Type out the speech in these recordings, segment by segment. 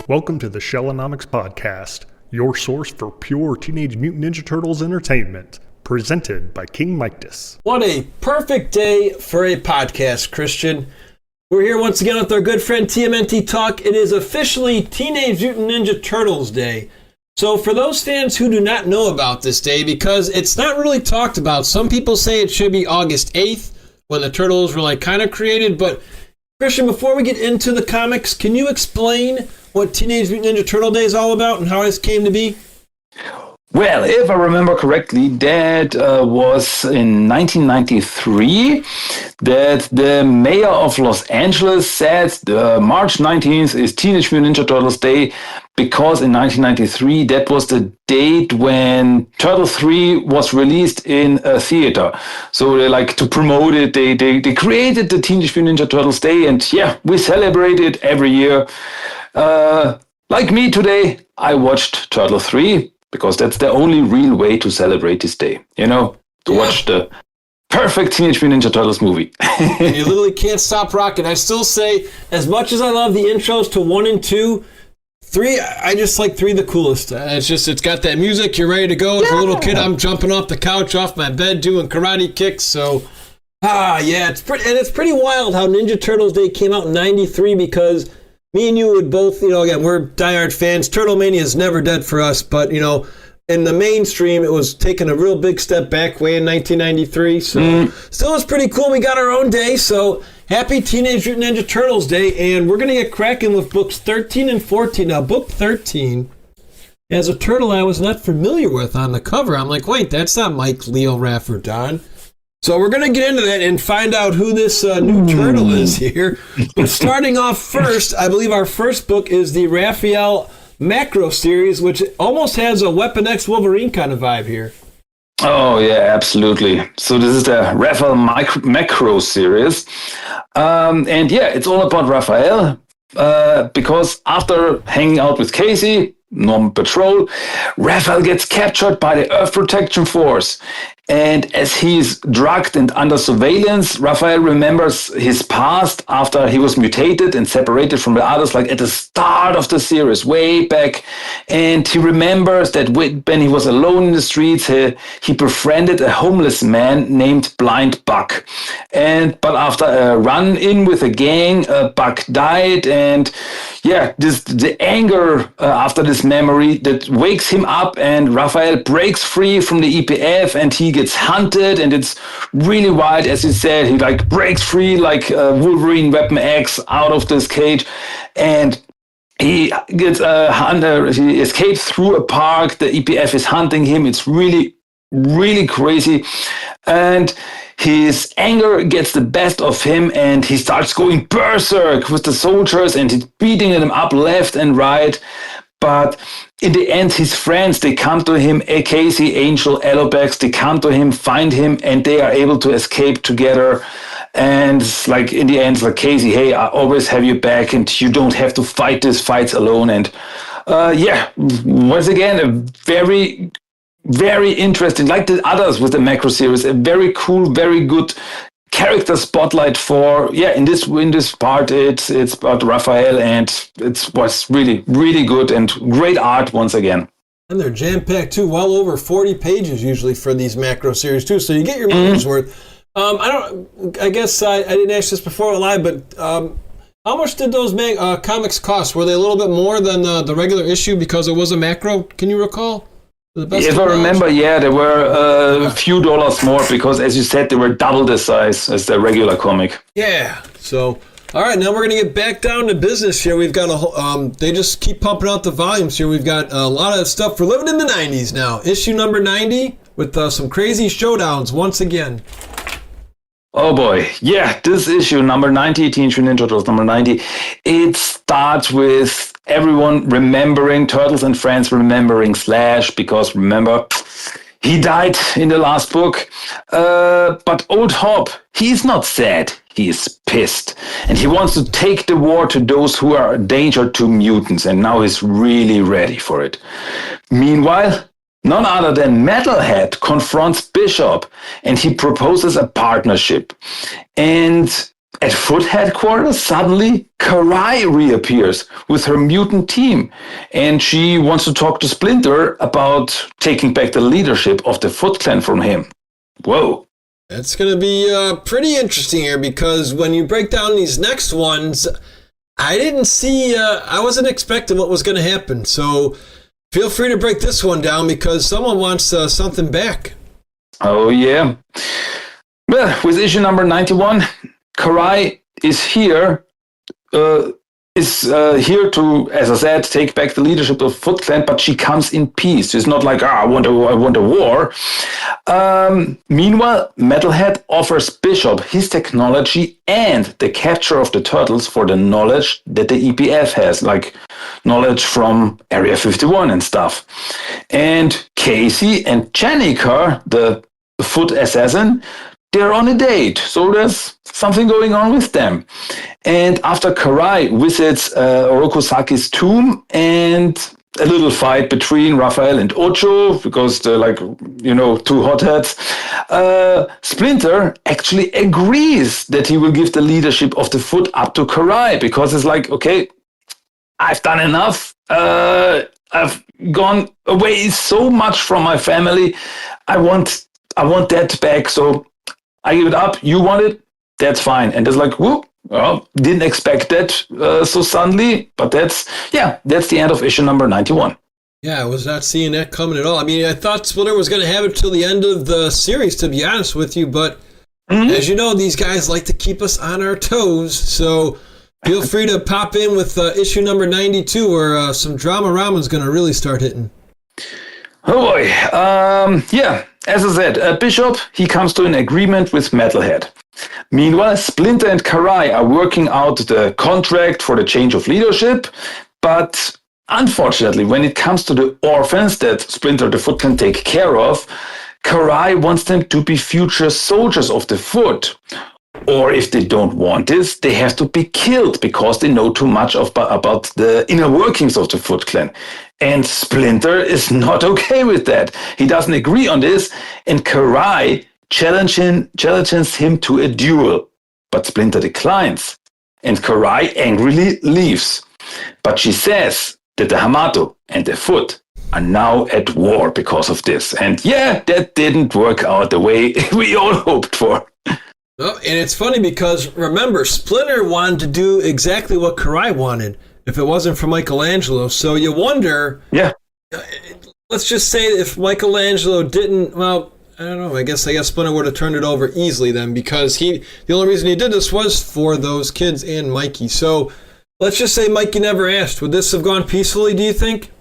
Welcome to the Shellonomics Podcast, your source for pure Teenage Mutant Ninja Turtles entertainment, presented by King Midas. What a perfect day for a podcast, Christian. We're here once again with our good friend TMNT Talk. It is officially Teenage Mutant Ninja Turtles Day. So for those fans who do not know about this day, because it's not really talked about, some people say it should be August 8th, when the Turtles were kind of created, but Christian, before we get into the comics, can you explain what Teenage Mutant Ninja Turtle Day is all about and how this came to be? Well, if I remember correctly, that was in 1993 that the mayor of Los Angeles said March 19th is Teenage Mutant Ninja Turtles Day because in 1993 that was the date when Turtle 3 was released in a theater. So they to promote it, they created the Teenage Mutant Ninja Turtles Day, and yeah, we celebrate it every year. Like me today, I watched Turtle 3. Because that's the only real way to celebrate this day, to watch the perfect Teenage Mutant Ninja Turtles movie. You literally can't stop rocking. I still say, as much as I love the intros to 1 and 2, 3, I just like 3 the coolest. It's got that music, you're ready to go. As a little kid, I'm jumping off the couch, off my bed, doing karate kicks. So, it's pretty wild how Ninja Turtles Day came out in 93 because me and you would both, again, we're diehard fans. Turtle Mania is never dead for us, but, in the mainstream, it was taking a real big step back way in 1993. So, still it's pretty cool. We got our own day. So, happy Teenage Mutant Ninja Turtles Day. And we're going to get cracking with books 13 and 14. Now, book 13, as a turtle I was not familiar with on the cover, I'm like, wait, that's not Mike, Leo, Raph, or Don. So we're going to get into that and find out who this new turtle is here. But starting off first, I believe our first book is the Raphael Macro series, which almost has a Weapon X Wolverine kind of vibe here. Oh, yeah, absolutely. So this is the Raphael Macro series. And yeah, it's all about Raphael because after hanging out with Casey, normal patrol, Raphael gets captured by the Earth Protection Force. And as he's drugged and under surveillance, Raphael remembers his past after he was mutated and separated from the others, at the start of the series, way back. And he remembers that when he was alone in the streets, he befriended a homeless man named Blind Buck. But after a run-in with a gang, Buck died. And yeah, the anger after this memory that wakes him up, and Raphael breaks free from the EPF and he gets hunted, and it's really wild. As you said, he breaks free like Wolverine Weapon X out of this cage, and he gets he escapes through a park. The EPF is hunting him. It's really, really crazy, and his anger gets the best of him, and he starts going berserk with the soldiers, and he's beating them up left and right. But in the end, his friends, they come to him, Casey, Angel, Alopex, they come to him, find him, and they are able to escape together. And in the end, Casey, hey, I always have you back, and you don't have to fight these fights alone. And once again, a very, very interesting, like the others with the Macro series, a very cool, very good character spotlight for in this part it's about Raphael, and it was really, really good and great art once again. And they're jam-packed too, well over 40 pages usually for these Macro series too, so you get your money's worth. I guess I didn't ask this before live, but how much did those comics cost? Were they a little bit more than the regular issue because it was a Macro? Can you recall? If I remember, there were a few dollars more because, as you said, they were double the size as the regular comic. Yeah. So, all right, now we're going to get back down to business here. We've got they just keep pumping out the volumes here. We've got a lot of stuff. We're living in the 90s now. Issue number 90 with some crazy showdowns once again. Oh boy, yeah, this issue, number 90, Teenage Mutant Ninja Turtles, number 90, it starts with everyone remembering, Turtles and Friends remembering Slash, because remember, he died in the last book. But Old Hob, he's not sad, he is pissed. And he wants to take the war to those who are a danger to mutants, and now he's really ready for it. Meanwhile, none other than Metalhead confronts Bishop, and he proposes a partnership. And at Foot headquarters, suddenly Karai reappears with her mutant team, and she wants to talk to Splinter about taking back the leadership of the Foot Clan from him. Whoa. That's going to be pretty interesting here, because when you break down these next ones, I wasn't expecting what was going to happen. So feel free to break this one down, because someone wants something back. Oh, yeah. Well, with issue number 91, Karai is here to, as I said, take back the leadership of Foot Clan, but she comes in peace. It's not like, I want a war. Meanwhile, Metalhead offers Bishop his technology and the capture of the turtles for the knowledge that the EPF has, like knowledge from Area 51 and stuff. And Casey and Janica, the Foot assassin, they're on a date, so there's something going on with them. And after Karai visits Orokusaki's tomb, and a little fight between Raphael and Ocho, because they're like, two hotheads, Splinter actually agrees that he will give the leadership of the Foot up to Karai, because it's like, okay, I've done enough. I've gone away so much from my family. I want that back, so I give it up. You want it? That's fine. And it's like, whoop. Well, didn't expect that so suddenly, but that's the end of issue number 91. Yeah, I was not seeing that coming at all. I mean, I thought Splinter was going to have it till the end of the series, to be honest with you, but as you know, these guys like to keep us on our toes, so feel free to pop in with issue number 92, where some drama rama's going to really start hitting. Oh boy. As I said, Bishop, he comes to an agreement with Metalhead. Meanwhile, Splinter and Karai are working out the contract for the change of leadership, but unfortunately, when it comes to the orphans that Splinter the Foot can take care of, Karai wants them to be future soldiers of the Foot. Or if they don't want this, they have to be killed because they know too much about the inner workings of the Foot Clan. And Splinter is not okay with that. He doesn't agree on this, and Karai challenges him to a duel. But Splinter declines, and Karai angrily leaves. But she says that the Hamato and the Foot are now at war because of this. And that didn't work out the way we all hoped for. Oh, and it's funny because, remember, Splinter wanted to do exactly what Karai wanted if it wasn't for Michelangelo. So you wonder, let's just say if Michelangelo didn't, well, I don't know, I guess Splinter would have turned it over easily then, because the only reason he did this was for those kids and Mikey. So let's just say Mikey never asked. Would this have gone peacefully, do you think?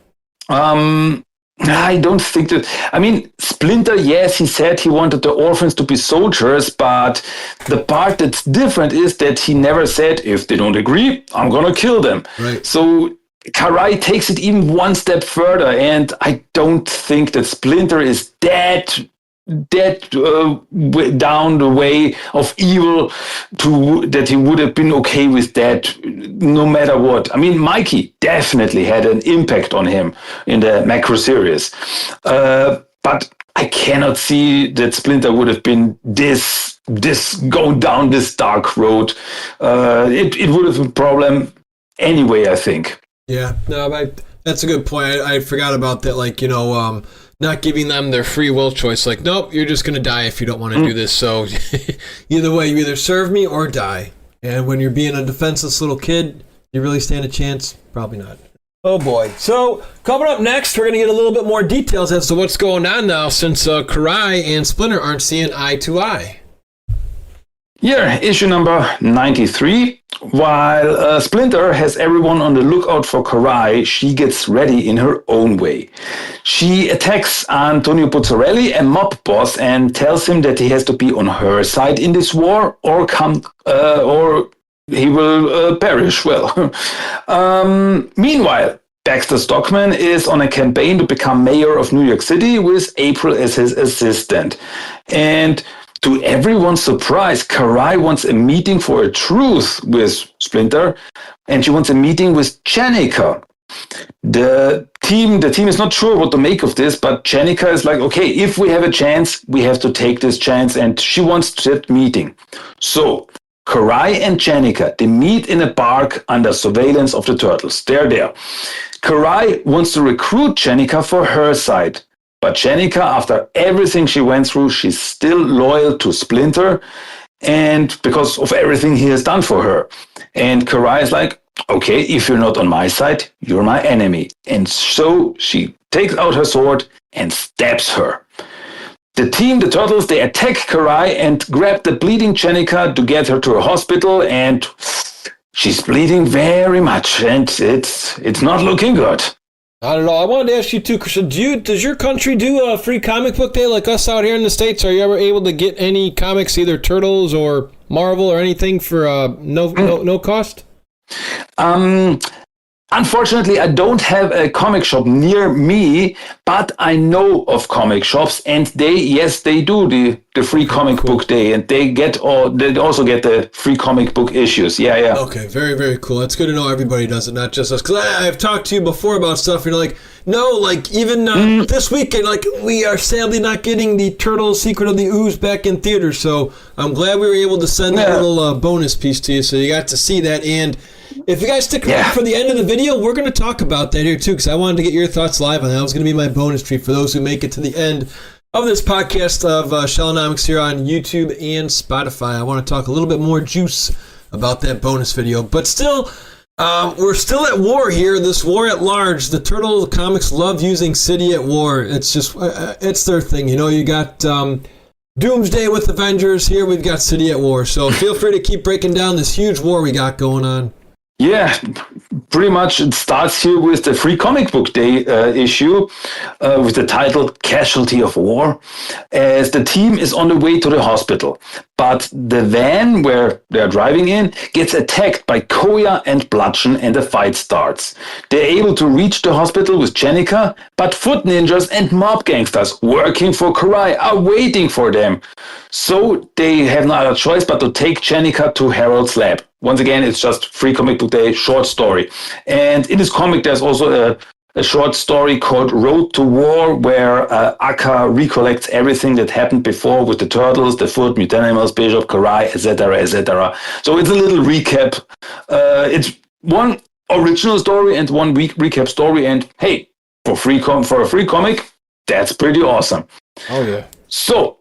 I don't think that. I mean, Splinter, yes, he said he wanted the orphans to be soldiers, but the part that's different is that he never said, if they don't agree, I'm going to kill them. Right. So Karai takes it even one step further, and I don't think that Splinter is that down the way of evil that he would have been okay with that no matter what. I mean, Mikey definitely had an impact on him in the Macro series, but I cannot see that Splinter would have been this go down this dark road. It would have been a problem anyway, I think. Yeah, no, that's a good point. I forgot about that. Not giving them their free will choice. Like, nope, you're just going to die if you don't want to do this. So either way, you either serve me or die. And when you're being a defenseless little kid, you really stand a chance? Probably not. Oh, boy. So coming up next, we're going to get a little bit more details as to what's going on now, since Karai and Splinter aren't seeing eye to eye. Here, issue number 93. While Splinter has everyone on the lookout for Karai, she gets ready in her own way. She attacks Antonio Puzzarelli, a mob boss, and tells him that he has to be on her side in this war, or he will perish. Well, meanwhile, Baxter Stockman is on a campaign to become mayor of New York City with April as his assistant. And to everyone's surprise, Karai wants a meeting for a truce with Splinter, and she wants a meeting with Janica. The team is not sure what to make of this, but Janica is like, okay, if we have a chance, we have to take this chance, and she wants that meeting. So Karai and Jennika, they meet in a park under surveillance of the turtles. They're there. Karai wants to recruit Jennika for her side. But Jennika, after everything she went through, she's still loyal to Splinter, and because of everything he has done for her. And Karai is like, okay, if you're not on my side, you're my enemy. And so she takes out her sword and stabs her. The team, the turtles, they attack Karai and grab the bleeding Jennika to get her to a hospital, and she's bleeding very much, and it's not looking good. I don't know. I wanted to ask you too, Christian. Does your country do a free comic book day like us out here in the States? Are you ever able to get any comics, either Turtles or Marvel or anything for no cost? Unfortunately, I don't have a comic shop near me, but I know of comic shops, and they do the free comic book day, and they also get the free comic book issues. Yeah. Okay, very, very cool. That's good to know everybody does it, not just us. Because I've talked to you before about stuff, and you're like, no, like even this weekend, like we are sadly not getting the Turtles Secret of the Ooze back in theaters. So I'm glad we were able to send that little bonus piece to you, so you got to see that. And if you guys stick around for the end of the video, we're going to talk about that here too, because I wanted to get your thoughts live on that. That was going to be my bonus treat for those who make it to the end of this podcast of Shellonomics here on YouTube and Spotify. I want to talk a little bit more juice about that bonus video. But still, we're still at war here, this war at large. The Turtle comics love using City at War. It's just, it's their thing. You know, you got Doomsday with Avengers. Here we've got City at War. So feel free to keep breaking down this huge war we got going on. Yeah, pretty much it starts here with the Free Comic Book Day issue with the title Casualty of War, as the team is on the way to the hospital. But the van where they're driving in gets attacked by Koya and Bludgeon, and the fight starts. They're able to reach the hospital with Jennika, but foot ninjas and mob gangsters working for Karai are waiting for them. So they have no other choice but to take Jennika to Harold's lab. Once again, it's just Free Comic Book Day, short story. And in this comic, there's also a short story called Road to War, where Akka recollects everything that happened before with the Turtles, the Foot, Mutanimals, Bishop, Karai, etc., etc. So it's a little recap. It's one original story and one week recap story. And hey, for a free comic, that's pretty awesome. Oh, yeah. So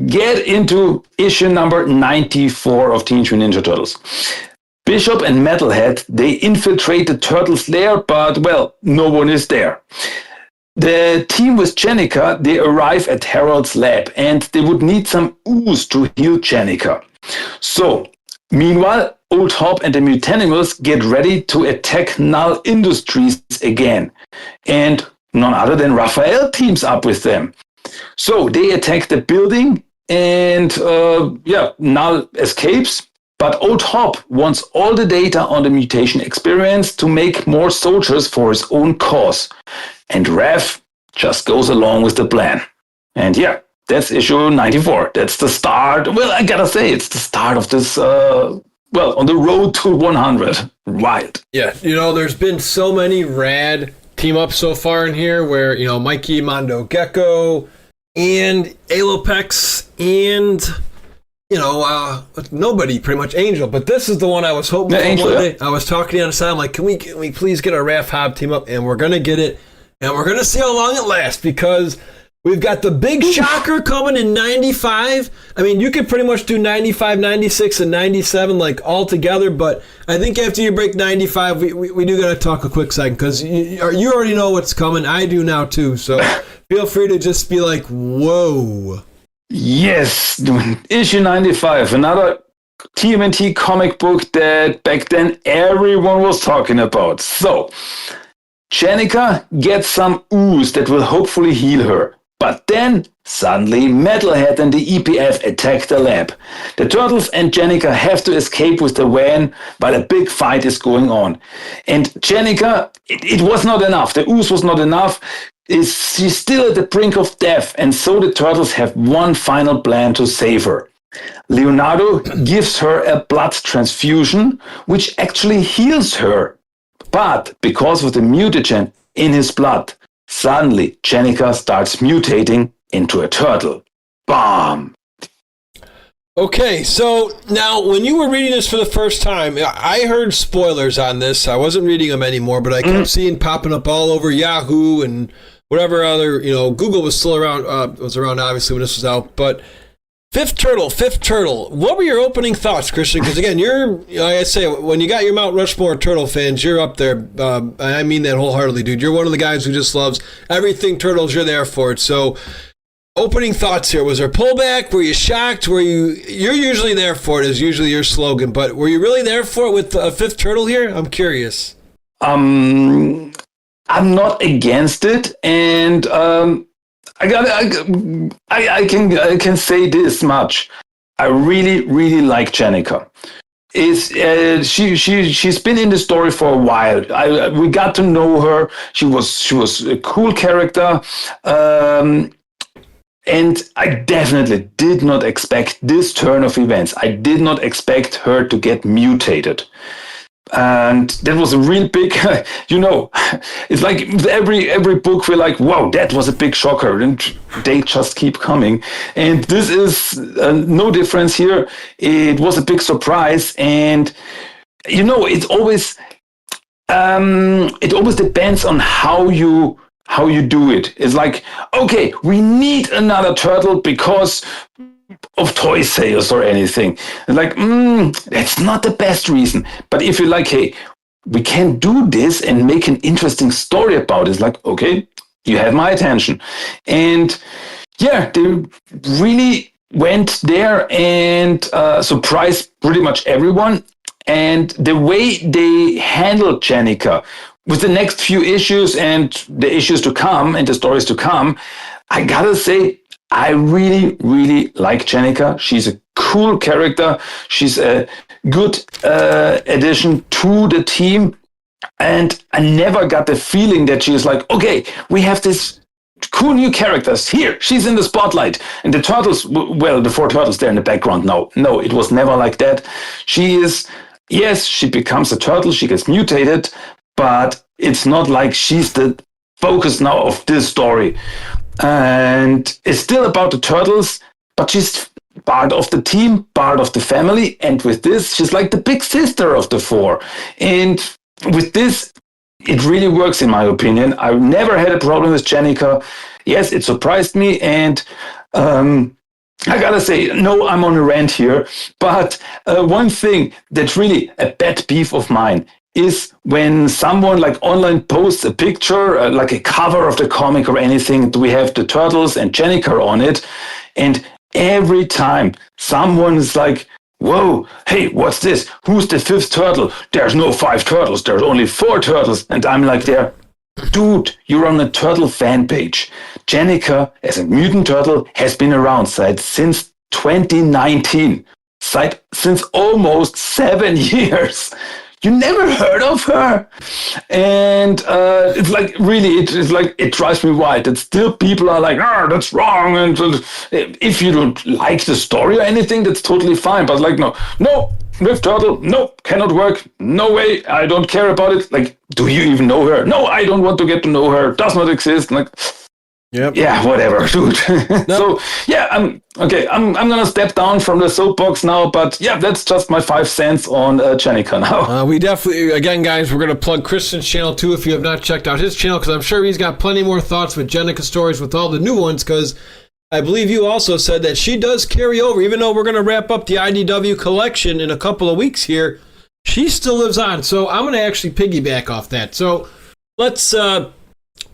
get into issue number 94 of Teenage Mutant Ninja Turtles. Bishop and Metalhead, they infiltrate the Turtles' lair, but, well, no one is there. The team with Jennika, they arrive at Harold's lab, and they would need some ooze to heal Jennika. So, meanwhile, Old Hop and the Mutanimals get ready to attack Null Industries again. And none other than Raphael teams up with them. So they attack the building, and Null escapes. But Old Hop wants all the data on the mutation experience to make more soldiers for his own cause. And Raph just goes along with the plan. And yeah, that's issue 94. That's the start. Well, I gotta say, it's the start of this, on the road to 100. Wild. Yeah, there's been so many rad team-ups so far in here where, Mikey, Mondo Gecko, and Alopex, and nobody, pretty much Angel. But this is the one I was hoping for one day. I was talking to you on the side, I'm like, can we please get our Raph Hobb team up? And we're going to get it. And we're going to see how long it lasts, because we've got the big shocker coming in 95. I mean, you could pretty much do 95, 96, and 97 like all together. But I think after you break 95, we do got to talk a quick second, because you already know what's coming. I do now too. So feel free to just be like, whoa. Yes, issue 95, another TMNT comic book that back then everyone was talking about. So, Jennika gets some ooze that will hopefully heal her. But then, suddenly, Metalhead and the EPF attack the lab. The Turtles and Jennika have to escape with the van while a big fight is going on. And Jennika, it was not enough. The ooze was not enough. She's still at the brink of death, and so the Turtles have one final plan to save her. Leonardo gives her a blood transfusion, which actually heals her. But because of the mutagen in his blood, suddenly Jennika starts mutating into a turtle. Bam! Okay, so now when you were reading this for the first time, I heard spoilers on this. I wasn't reading them anymore, but I kept seeing popping up all over Yahoo and whatever other, Google was still around, was around obviously when this was out. But Fifth Turtle. What were your opening thoughts, Christian? Because again, like I say, when you got your Mount Rushmore Turtle fans, you're up there. I mean that wholeheartedly, dude. You're one of the guys who just loves everything Turtles. You're there for it. So, opening thoughts here. Was there pullback? Were you shocked? You're usually there for it, is usually your slogan, but were you really there for it with Fifth Turtle here? I'm curious. I'm not against it, and I can say this much. I really, really like Jenica. She's been in the story for a while. We got to know her. She was a cool character. And I definitely did not expect this turn of events. I did not expect her to get mutated. And that was a real big, it's like every book we're like, wow, that was a big shocker. And they just keep coming. And this is no difference here. It was a big surprise. And, it always depends on how you do it. It's like, okay, we need another turtle because of toy sales or anything. It's like, that's not the best reason. But if you're like, hey, we can do this and make an interesting story about it, it's like, okay, you have my attention. And yeah, they really went there and surprised pretty much everyone. And the way they handled Jenica with the next few issues and the issues to come and the stories to come, I gotta say, I really, really like Jenica. She's a cool character. She's a good addition to the team. And I never got the feeling that she's like, okay, we have this cool new characters. Here, she's in the spotlight. And the turtles, well, the 4 turtles, they're in the background now. No, it was never like that. She becomes a turtle. She gets mutated. But it's not like she's the focus now of this story. And it's still about the turtles, but she's part of the team, part of the family. And with this, she's like the big sister of the 4. And with this, it really works, in my opinion. I've never had a problem with Jenica. Yes, it surprised me. And I gotta say, no, I'm on a rant here. But one thing that's really a pet peeve of mine is when someone like online posts a picture, like a cover of the comic or anything, we have the turtles and Jenica on it. And every time someone is like, whoa, hey, what's this? Who's the 5th turtle? There's no 5 turtles. There's only 4 turtles. And I'm like there, dude, you're on a turtle fan page. Jenica, as a mutant turtle, has been around since 2019. Since almost 7 years. You never heard of her? And it's like, really, it's like, it drives me wild that still people are like, that's wrong. And if you don't like the story or anything, that's totally fine. But like, no, Rift Turtle, no, cannot work. No way, I don't care about it. Like, do you even know her? No, I don't want to get to know her. Does not exist. Like, yep. Yeah, whatever, dude. So, yeah, I'm gonna step down from the soapbox now, but yeah, that's just my 5 cents on Jenica now. We definitely, again, guys, we're gonna plug Christian's channel too if you have not checked out his channel, because I'm sure he's got plenty more thoughts with Jenica stories with all the new ones, because I believe you also said that she does carry over, even though we're gonna wrap up the IDW collection in a couple of weeks here, she still lives on. So I'm gonna actually piggyback off that. So let's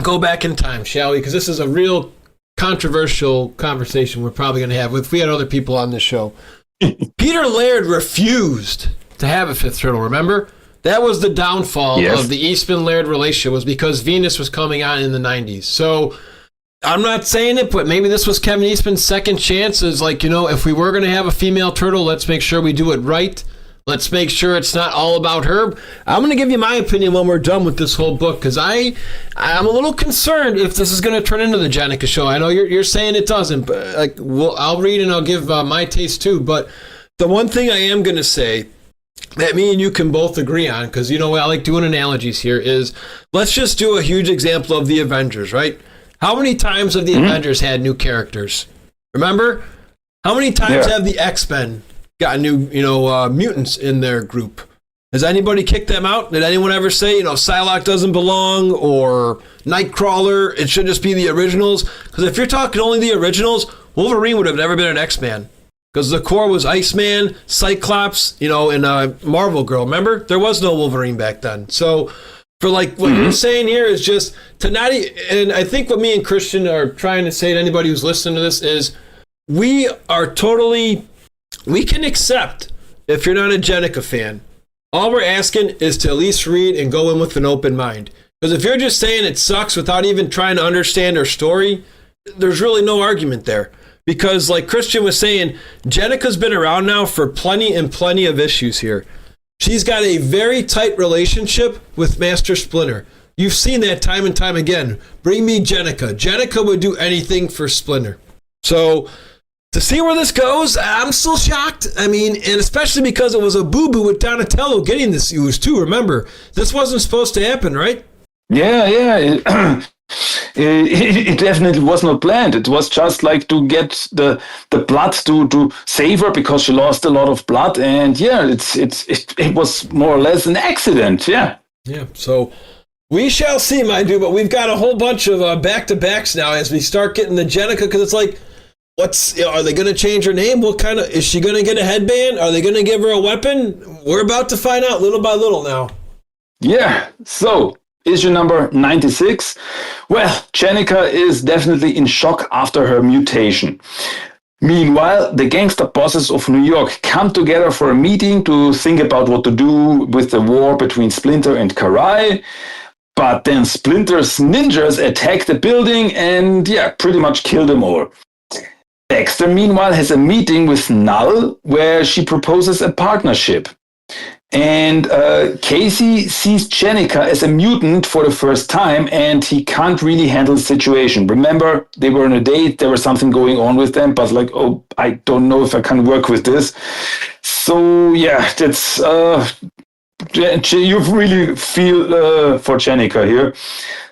go back in time, shall we? Because this is a real controversial conversation we're probably going to have if we had other people on this show. Peter Laird refused to have a 5th turtle, remember? That was the downfall of the Eastman-Laird relationship, was because Venus was coming on in the 90s. So I'm not saying it, but maybe this was Kevin Eastman's second chance. Is like, if we were going to have a female turtle, let's make sure we do it right. Let's make sure it's not all about her. I'm going to give you my opinion when we're done with this whole book, because I'm a little concerned if this is going to turn into the Jenica show. I know you're saying it doesn't, but I'll read and I'll give my taste too. But the one thing I am going to say that me and you can both agree on, because I like doing analogies here, is let's just do a huge example of the Avengers, right? How many times have the Avengers had new characters? Remember? How many times have the X-Men got new, mutants in their group? Has anybody kicked them out? Did anyone ever say, Psylocke doesn't belong or Nightcrawler? It should just be the originals? Because if you're talking only the originals, Wolverine would have never been an X-Man. Because the core was Iceman, Cyclops, and Marvel Girl. Remember? There was no Wolverine back then. So for what you're saying here is just to not, and I think what me and Christian are trying to say to anybody who's listening to this is we can accept if you're not a Jenica fan. All we're asking is to at least read and go in with an open mind. Because if you're just saying it sucks without even trying to understand her story, there's really no argument there. Because like Christian was saying, Jenica's been around now for plenty of issues here. She's got a very tight relationship with Master Splinter. You've seen that time and time again. Bring me Jenica. Jenica would do anything for Splinter. So to see where this goes, I'm still shocked. I mean, and especially because it was a boo-boo with Donatello getting this news too. Remember, this wasn't supposed to happen, right? Yeah. It definitely was not planned. It was just like to get the blood to save her because she lost a lot of blood. And yeah, it was more or less an accident. Yeah. Yeah. So we shall see, my dude. But we've got a whole bunch of back-to-backs now as we start getting the Jenica, because it's like, are they going to change her name? What kind of, is she going to get a headband? Are they going to give her a weapon? We're about to find out little by little now. Yeah. So issue number 96. Well, Jenica is definitely in shock after her mutation. Meanwhile, the gangster bosses of New York come together for a meeting to think about what to do with the war between Splinter and Karai. But then Splinter's ninjas attack the building and pretty much kill them all. Dexter, meanwhile, has a meeting with Null where she proposes a partnership. And Casey sees Jenica as a mutant for the first time, and he can't really handle the situation. Remember, they were on a date, there was something going on with them, but I don't know if I can work with this. So, that's... you really feel for Jenica here.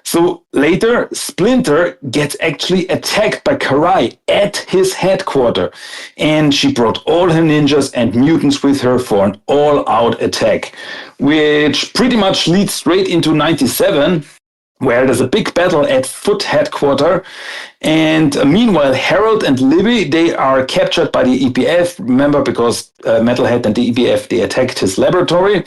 So later, Splinter gets actually attacked by Karai at his headquarters, and she brought all her ninjas and mutants with her for an all-out attack, which pretty much leads straight into 97, where there's a big battle at Foot headquarters, and meanwhile, Harold and Libby, they are captured by the EPF, remember, because Metalhead and the EPF, they attacked his laboratory.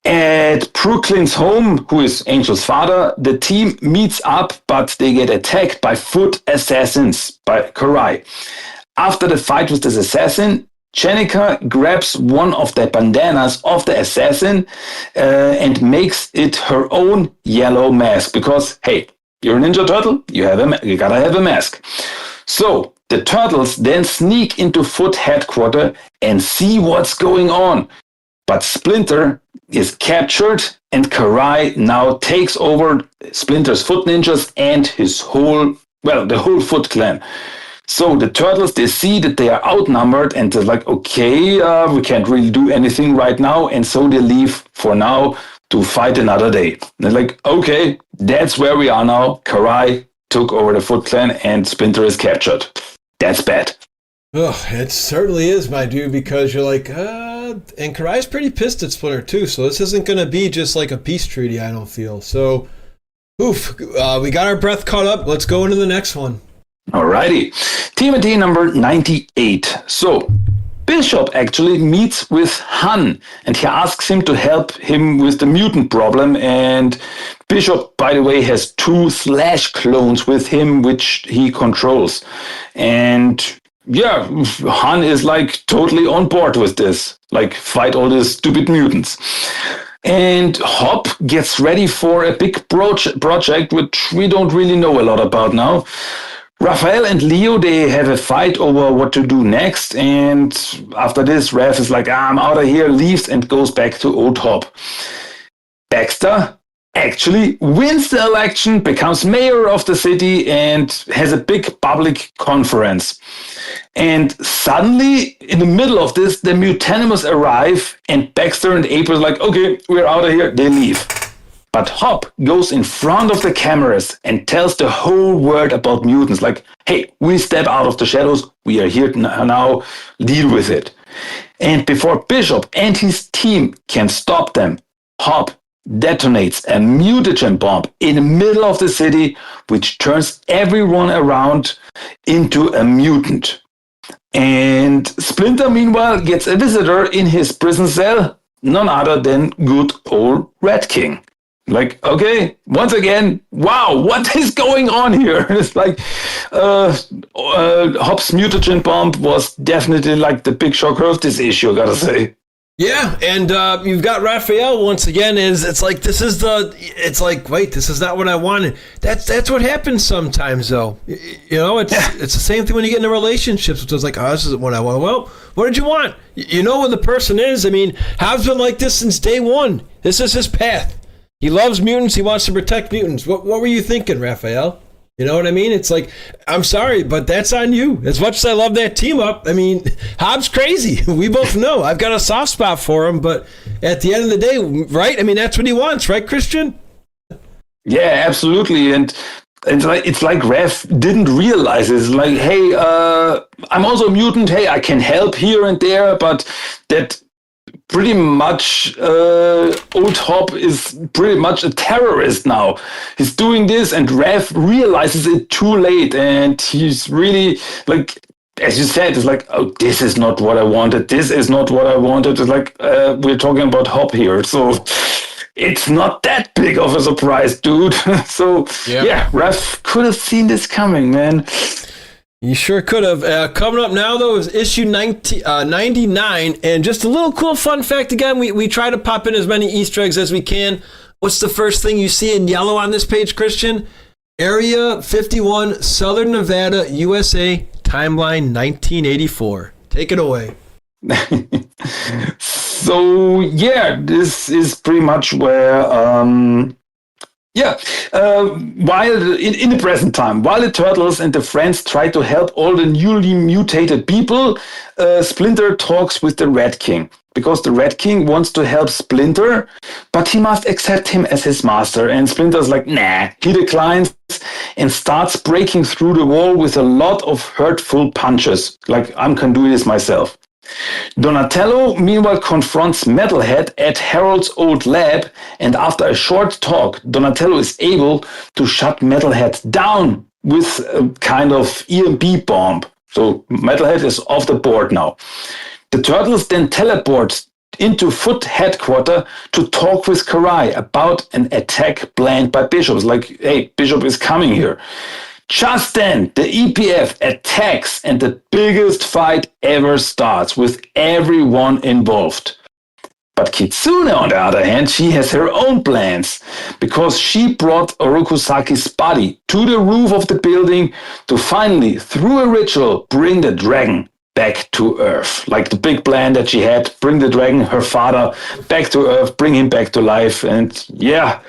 At Brooklyn's home, who is Angel's father, the team meets up, but they get attacked by foot assassins, by Karai. After the fight with this assassin, Jenica grabs one of the bandanas of the assassin and makes it her own yellow mask, because, hey, you're a Ninja Turtle, you gotta have a mask. So the Turtles then sneak into Foot headquarters and see what's going on. But Splinter is captured, and Karai now takes over Splinter's Foot ninjas and the whole Foot clan. So the Turtles, they see that they are outnumbered, and they're like, okay, we can't really do anything right now, and so they leave for now to fight another day. And they're like, okay, that's where we are now. Karai took over the Foot clan, and Splinter is captured. That's bad. Oh, it certainly is, my dude, because you're like, and Karai's pretty pissed at Splinter too, so this isn't going to be just like a peace treaty, I don't feel. So, we got our breath caught up. Let's go into the next one. Alrighty. TMNT number 98. So, Bishop actually meets with Han, and he asks him to help him with the mutant problem, and Bishop, by the way, has 2 Slash clones with him, which he controls. And Han is totally on board with this. Fight all these stupid mutants. And Hop gets ready for a big project, which we don't really know a lot about now. Raphael and Leo, they have a fight over what to do next. And after this, Raph is like, I'm out of here, leaves and goes back to old Hop. Baxter actually wins the election, becomes mayor of the city, and has a big public conference. And suddenly, in the middle of this, the Mutanimals arrive, and Baxter and April are like, okay, we're out of here. They leave. But Hop goes in front of the cameras and tells the whole world about mutants. Like, hey, we step out of the shadows. We are here now. Deal with it. And before Bishop and his team can stop them, Hop detonates a mutagen bomb in the middle of the city, which turns everyone around into a mutant. And Splinter, meanwhile, gets a visitor in his prison cell, none other than good old Rat King. Like, okay, once again, wow, what is going on here? It's like Hop's mutagen bomb was definitely like the big shocker of this issue, I gotta say. Yeah, and you've got Raphael once again. It's like this is not what I wanted. That's what happens sometimes, though. It's the same thing when you get into relationships. It's like, oh, this isn't what I want. Well, what did you want? You know who the person is. I mean, Hobbs been like this since day one. This is his path. He loves mutants. He wants to protect mutants. What were you thinking, Raphael? You know what I mean? It's like, I'm sorry, but that's on you. As much as I love that team up, I mean, Hobbs crazy. We both know. I've got a soft spot for him, but at the end of the day, right? I mean, that's what he wants, right, Christian? Yeah, absolutely. And it's like Ref didn't realize it. It's like, hey, I'm also a mutant. Hey, I can help here and there, but that pretty much old Hop is pretty much a terrorist now. He's doing this and Rev realizes it too late, and he's really like, as you said, it's like, oh, this is not what I wanted. This is not what I wanted. It's like, we're talking about Hop here. So it's not that big of a surprise, dude. So yeah, Rev could have seen this coming, man. You sure could have. Coming up now, though, is issue 99. And just a little cool fun fact again, we try to pop in as many Easter eggs as we can. What's the first thing you see in yellow on this page, Christian? Area 51, Southern Nevada, USA, timeline 1984. Take it away. So, yeah, this is pretty much where... while in the present time, while the Turtles and the friends try to help all the newly mutated people, Splinter talks with the Rat King, because the Rat King wants to help Splinter, but he must accept him as his master. And Splinter's like, nah, he declines and starts breaking through the wall with a lot of hurtful punches. Like, I can do this myself. Donatello, meanwhile, confronts Metalhead at Harold's old lab, and after a short talk, Donatello is able to shut Metalhead down with a kind of EMP bomb. So Metalhead is off the board now. The Turtles then teleport into Foot headquarters to talk with Karai about an attack planned by Bishop. It's like, hey, Bishop is coming here. Just then, the EPF attacks and the biggest fight ever starts with everyone involved. But Kitsune, on the other hand, she has her own plans, because she brought Orokusaki's body to the roof of the building to finally, through a ritual, bring the dragon back to Earth. Like the big plan that she had, bring the dragon, her father, back to Earth, bring him back to life. And yeah,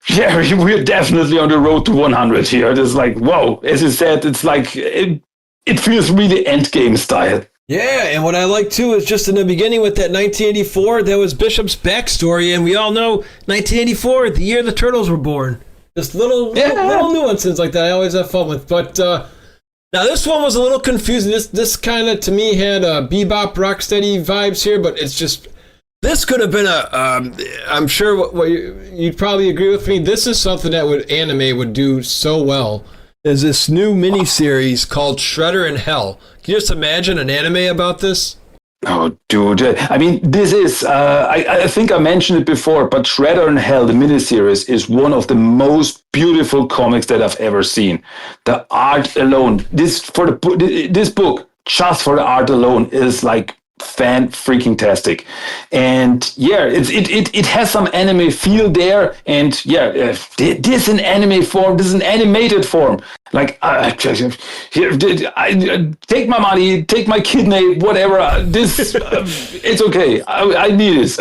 we're definitely on the road to 100 here. It's like, whoa, as you said, it's like, it feels really endgame style. Yeah, and what I like too is just in the beginning with that 1984, that was Bishop's backstory, and we all know 1984, the year the Turtles were born. Just little nuances like that I always have fun with. But now this one was a little confusing. This kind of, to me, had Bebop, Rocksteady vibes here, but it's just... This could have been I'm sure what you'd probably agree with me. This is something that anime would do so well. Is this new miniseries called Shredder in Hell? Can you just imagine an anime about this? Oh, dude. I mean, this is, I think I mentioned it before, but Shredder in Hell, the miniseries, is one of the most beautiful comics that I've ever seen. The art alone, this book, just for the art alone, is like fan-freaking-tastic. And yeah, it has some anime feel there, and yeah, this is an anime form, this is an animated form. Like, here, take my money, take my kidney, whatever, this, it's okay, I need this.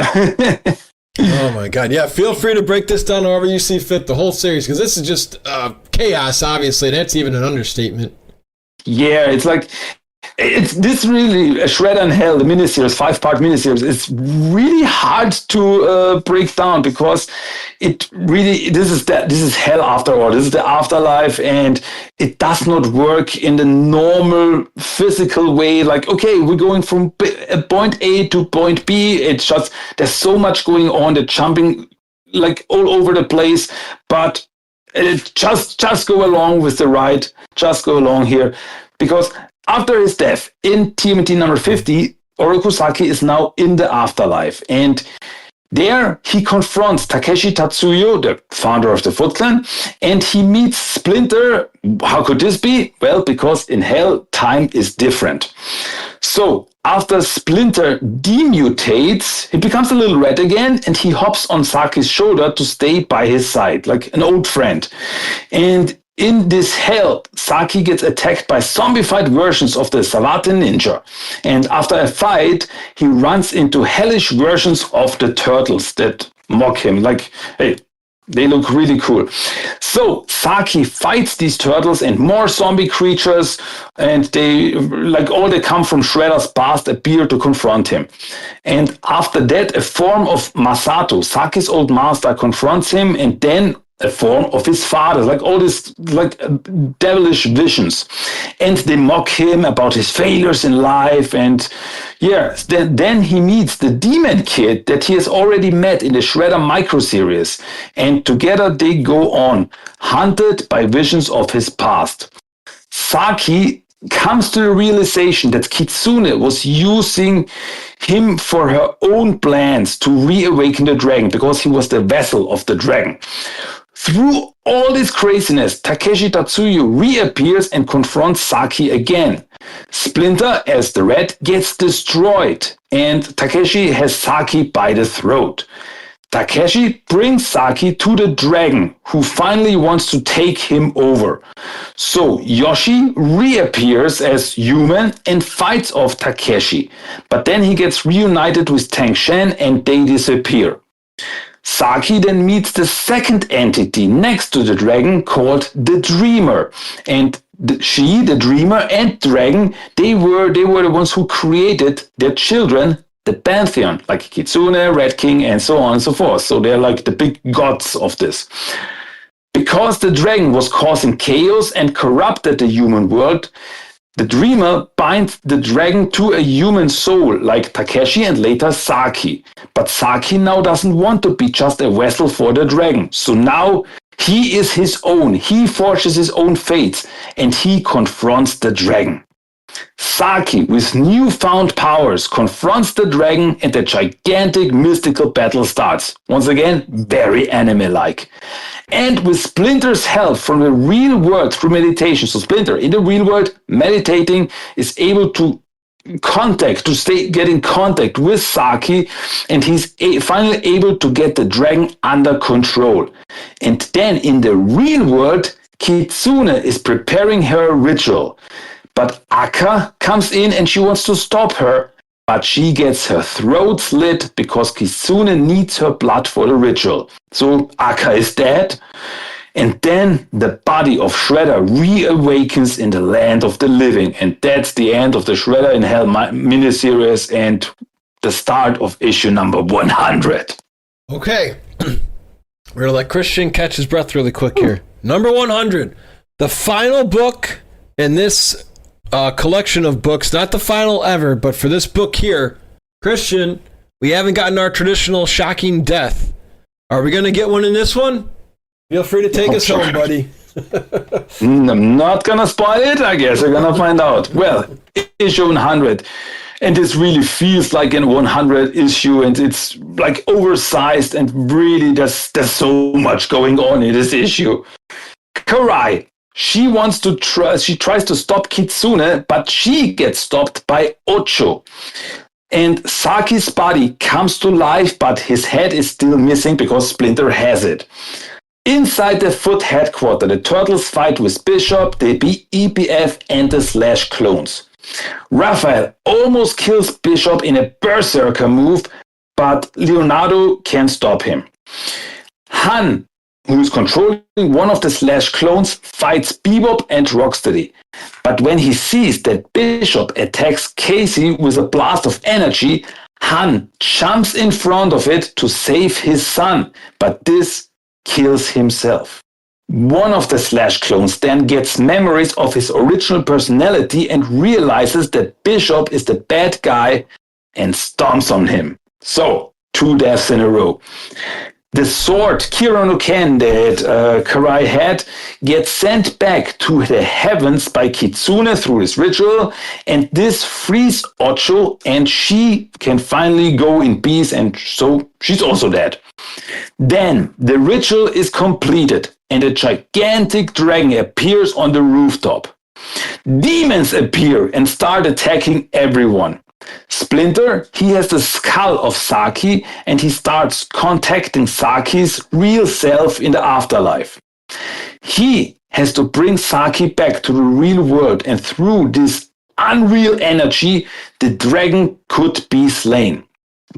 Oh my god, yeah, feel free to break this down however you see fit, the whole series, because this is just chaos, obviously, that's even an understatement. Yeah, it's like, It's this really Shredder in Hell, the miniseries, 5-part miniseries. It's really hard to break down because it really this is hell after all. This is the afterlife, and it does not work in the normal physical way. Like, okay, we're going from point A to point B. It's just there's so much going on. They're jumping like all over the place, but just go along with the ride. Just go along here, because after his death in TMNT number 50, Orokusaki is now in the afterlife, and there he confronts Takeshi Tatsuyo, the founder of the Foot Clan, and he meets Splinter. How could this be? Well, because in hell, time is different. So after Splinter demutates, he becomes a little red again, and he hops on Saki's shoulder to stay by his side, like an old friend. And in this hell, Saki gets attacked by zombified versions of the Savate Ninja. And after a fight, he runs into hellish versions of the turtles that mock him. Like, hey, they look really cool. So Saki fights these turtles and more zombie creatures, and they come from Shredder's past appear to confront him. And after that, a form of Masato, Saki's old master, confronts him, and then a form of his father, like all these like devilish visions, and they mock him about his failures in life. And then he meets the demon kid that he has already met in the Shredder micro series, and together they go on, hunted by visions of his past. Saki comes to the realization that Kitsune was using him for her own plans to reawaken the dragon, because he was the vessel of the dragon. Through all this craziness, Takeshi Tatsuyo reappears and confronts Saki again. Splinter, as the Red, gets destroyed, and Takeshi has Saki by the throat. Takeshi brings Saki to the dragon, who finally wants to take him over. So Yoshi reappears as human and fights off Takeshi, but then he gets reunited with Tang Shen and they disappear. Saki then meets the second entity next to the dragon called the Dreamer, and the Dreamer and Dragon, they were the ones who created their children, the Pantheon, like Kitsune, Red King, and so on and so forth. So they're like the big gods of this. Because the dragon was causing chaos and corrupted the human world, the Dreamer binds the dragon to a human soul, like Takeshi and later Saki. But Saki now doesn't want to be just a vessel for the dragon. So now he is his own. He forges his own fates, and he confronts the dragon. Saki, with newfound powers, confronts the dragon, and the gigantic mystical battle starts. Once again, very anime-like. And with Splinter's help from the real world through meditation, so Splinter in the real world meditating is able to get in contact with Saki, and he's finally able to get the dragon under control. And then in the real world, Kitsune is preparing her ritual. But Akka comes in and she wants to stop her, but she gets her throat slit because Kitsune needs her blood for the ritual. So Akka is dead, and then the body of Shredder reawakens in the land of the living, and that's the end of the Shredder in Hell miniseries and the start of issue number 100. Okay, we're gonna let Christian catch his breath really quick here. Number 100, the final book in this collection of books, not the final ever, but for this book here. Christian, we haven't gotten our traditional shocking death. Are we going to get one in this one? Feel free to take us home, buddy. I'm not going to spoil it. I guess we're going to find out. Well, issue 100. And this really feels like a 100 issue, and it's like oversized, and really there's so much going on in this issue. Karai. She tries to stop Kitsune, but she gets stopped by Ocho. And Saki's body comes to life, but his head is still missing because Splinter has it. Inside the Foot headquarters, the Turtles fight with Bishop, the EPF, and the Slash clones. Raphael almost kills Bishop in a berserker move, but Leonardo can stop him. Han who is controlling one of the Slash clones, fights Bebop and Rocksteady. But when he sees that Bishop attacks Casey with a blast of energy, Han jumps in front of it to save his son, but this kills himself. One of the Slash clones then gets memories of his original personality and realizes that Bishop is the bad guy and stomps on him. So, 2 deaths in a row. The sword Kira no Ken that Karai had gets sent back to the heavens by Kitsune through his ritual, and this frees Ocho, and she can finally go in peace, and so she's also dead. Then the ritual is completed, and a gigantic dragon appears on the rooftop. Demons appear and start attacking everyone. Splinter, he has the skull of Saki, and he starts contacting Saki's real self in the afterlife. He has to bring Saki back to the real world, and through this unreal energy, the dragon could be slain.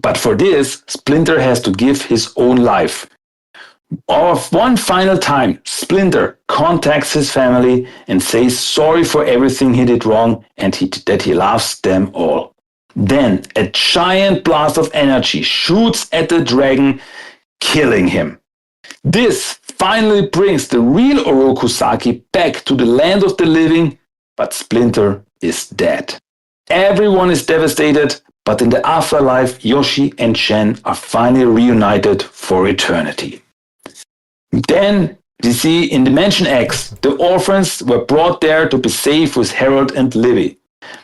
But for this, Splinter has to give his own life. Of one final time, Splinter contacts his family and says sorry for everything he did wrong and that he loves them all. Then a giant blast of energy shoots at the dragon, killing him. This finally brings the real Orokusaki back to the land of the living, but Splinter is dead. Everyone is devastated, but in the afterlife, Yoshi and Shen are finally reunited for eternity. Then, you see, in Dimension X, the orphans were brought there to be safe with Harold and Livy.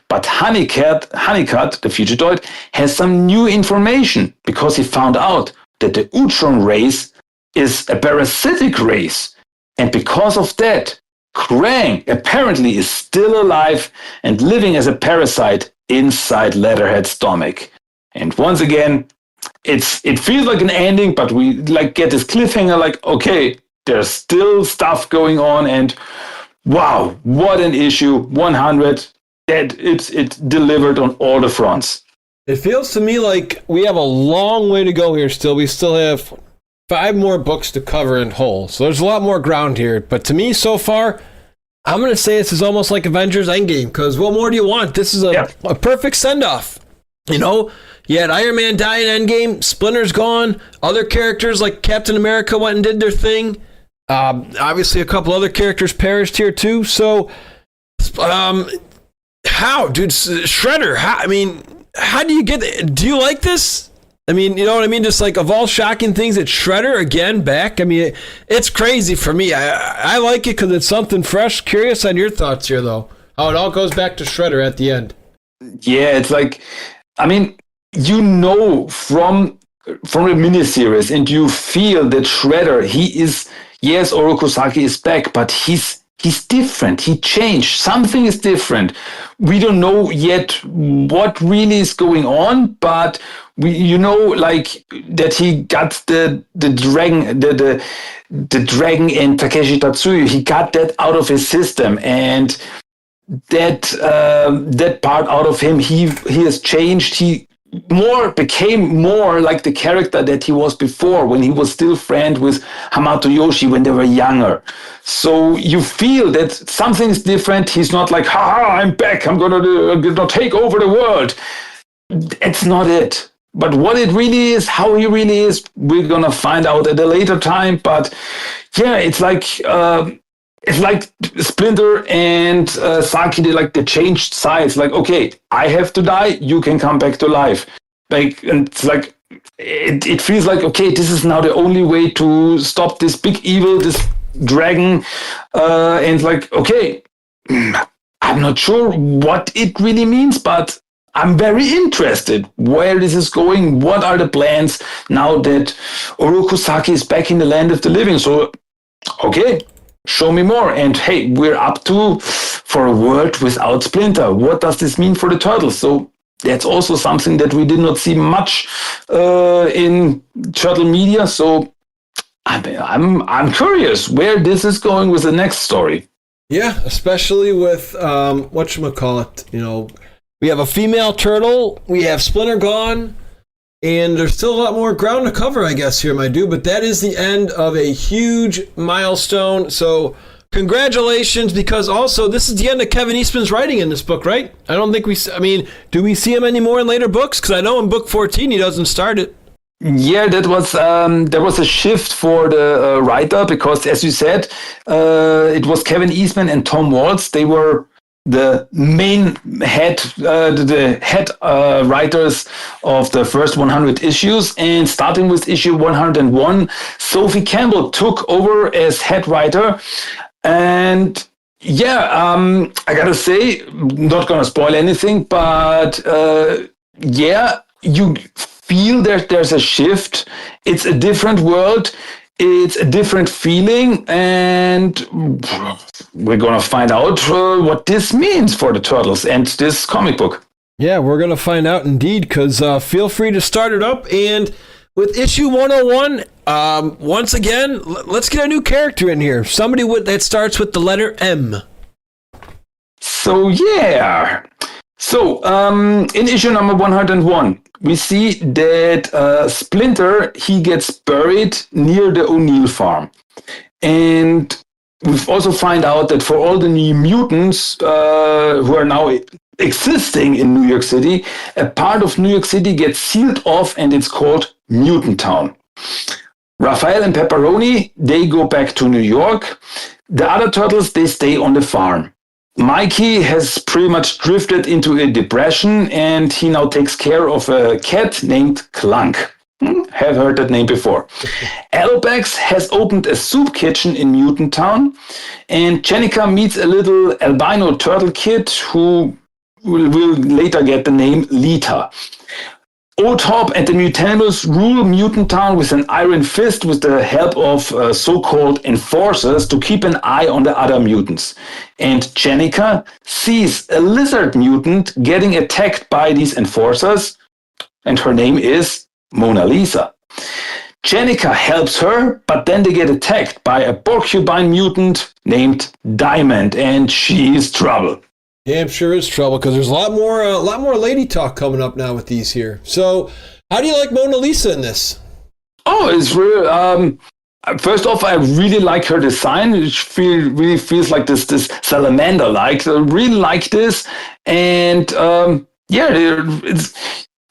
But Honeycutt, the Fugitoid, has some new information because he found out that the Utron race is a parasitic race. And because of that, Krang apparently is still alive and living as a parasite inside Leatherhead's stomach. And once again, it feels like an ending, but we get this cliffhanger like, okay, there's still stuff going on, and wow, what an issue, 100. That it's delivered on all the fronts. It feels to me like we have a long way to go here still. We still have 5 more books to cover in whole. So there's a lot more ground here. But to me, so far, I'm going to say this is almost like Avengers Endgame. Because what more do you want? This is a perfect send-off. You know, you had Iron Man die in Endgame. Splinter's gone. Other characters like Captain America went and did their thing. Obviously, a couple other characters perished here too. So, how, dude? Shredder, how do you get it? Do you like this? I mean, you know what I mean? Just like, of all shocking things, it's Shredder again back. I mean, it's crazy for me. I like it because it's something fresh. Curious on your thoughts here, though. How it all goes back to Shredder at the end. Yeah, it's like, I mean, you know from the miniseries, and you feel that Shredder, yes, Orokusaki is back, but he's different. He changed. Something is different. We don't know yet what really is going on, but we, that he got the dragon, the dragon in Takeshi Tatsuya. He got that out of his system, and that part out of him. He has changed. He became more like the character that he was before, when he was still friend with Hamato Yoshi when they were younger. So you feel that something is different. He's not like, I'm back, I'm gonna take over the world. It's not it. But what it really is, how he really is, we're gonna find out at a later time. But yeah, it's like Splinter and Saki, they changed sides. Like, okay, I have to die, you can come back to life. And it's like, it feels like, okay, this is now the only way to stop this big evil, this dragon. And okay, I'm not sure what it really means, but I'm very interested where this is going. What are the plans now that Orokusaki is back in the land of the living? So, okay, show me more. And hey, we're up to for a world without Splinter. What does this mean for the Turtles? So that's also something that we did not see much in Turtle media. So I'm curious where this is going with the next story. Yeah, especially with whatchamacallit, we have a female turtle, we have Splinter gone. And there's still a lot more ground to cover, I guess, here, my dude. But that is the end of a huge milestone. So congratulations, because also this is the end of Kevin Eastman's writing in this book, right? I don't think do we see him anymore in later books? Because I know in book 14 he doesn't start it. Yeah, that was there was a shift for the writer, because, as you said, it was Kevin Eastman and Tom Waltz. They were the main head writers of the first 100 issues, and starting with issue 101, Sophie Campbell took over as head writer. And I gotta say, not gonna spoil anything, but you feel that there's a shift. It's a different world. It's a different feeling, and we're going to find out what this means for the Turtles and this comic book. Yeah, we're going to find out indeed, because feel free to start it up. And with issue 101, once again, let's get a new character in here. Somebody that starts with the letter M. So, in issue number 101, we see that Splinter, he gets buried near the O'Neill farm. And we've also find out that for all the new mutants who are now existing in New York City, a part of New York City gets sealed off, and it's called Mutant Town. Raphael and Pepperoni, they go back to New York. The other Turtles, they stay on the farm. Mikey has pretty much drifted into a depression, and he now takes care of a cat named Clunk. Have heard that name before. Alopex has opened a soup kitchen in Mutant Town, and Jenica meets a little albino turtle kid who will later get the name Lita. O-Top and the Mutandos rule Mutant Town with an iron fist with the help of so-called enforcers to keep an eye on the other mutants. And Jenica sees a lizard mutant getting attacked by these enforcers, and her name is Mona Lisa. Jenica helps her, but then they get attacked by a porcupine mutant named Diamond, and she's trouble. Damn sure is trouble, because there's a lot more lady talk coming up now with these here. So, how do you like Mona Lisa in this? Oh, it's real. First off, I really like her design. It really feels like this salamander-like. I really like this, and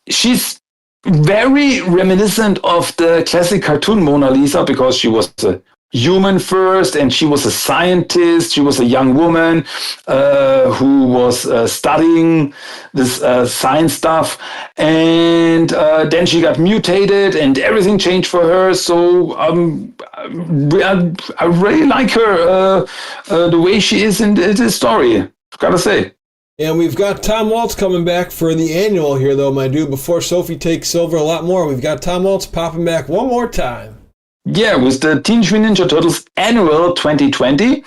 she's very reminiscent of the classic cartoon Mona Lisa, because she was a human first, and she was a scientist. She was a young woman who was studying this science stuff, and then she got mutated, and everything changed for her. So I really like her, the way she is in this story, gotta say. And we've got Tom Waltz coming back for the annual here, though, my dude. Before Sophie takes over a lot more, we've got Tom Waltz popping back one more time. Yeah, with the Teenage Mutant Ninja Turtles Annual 2020,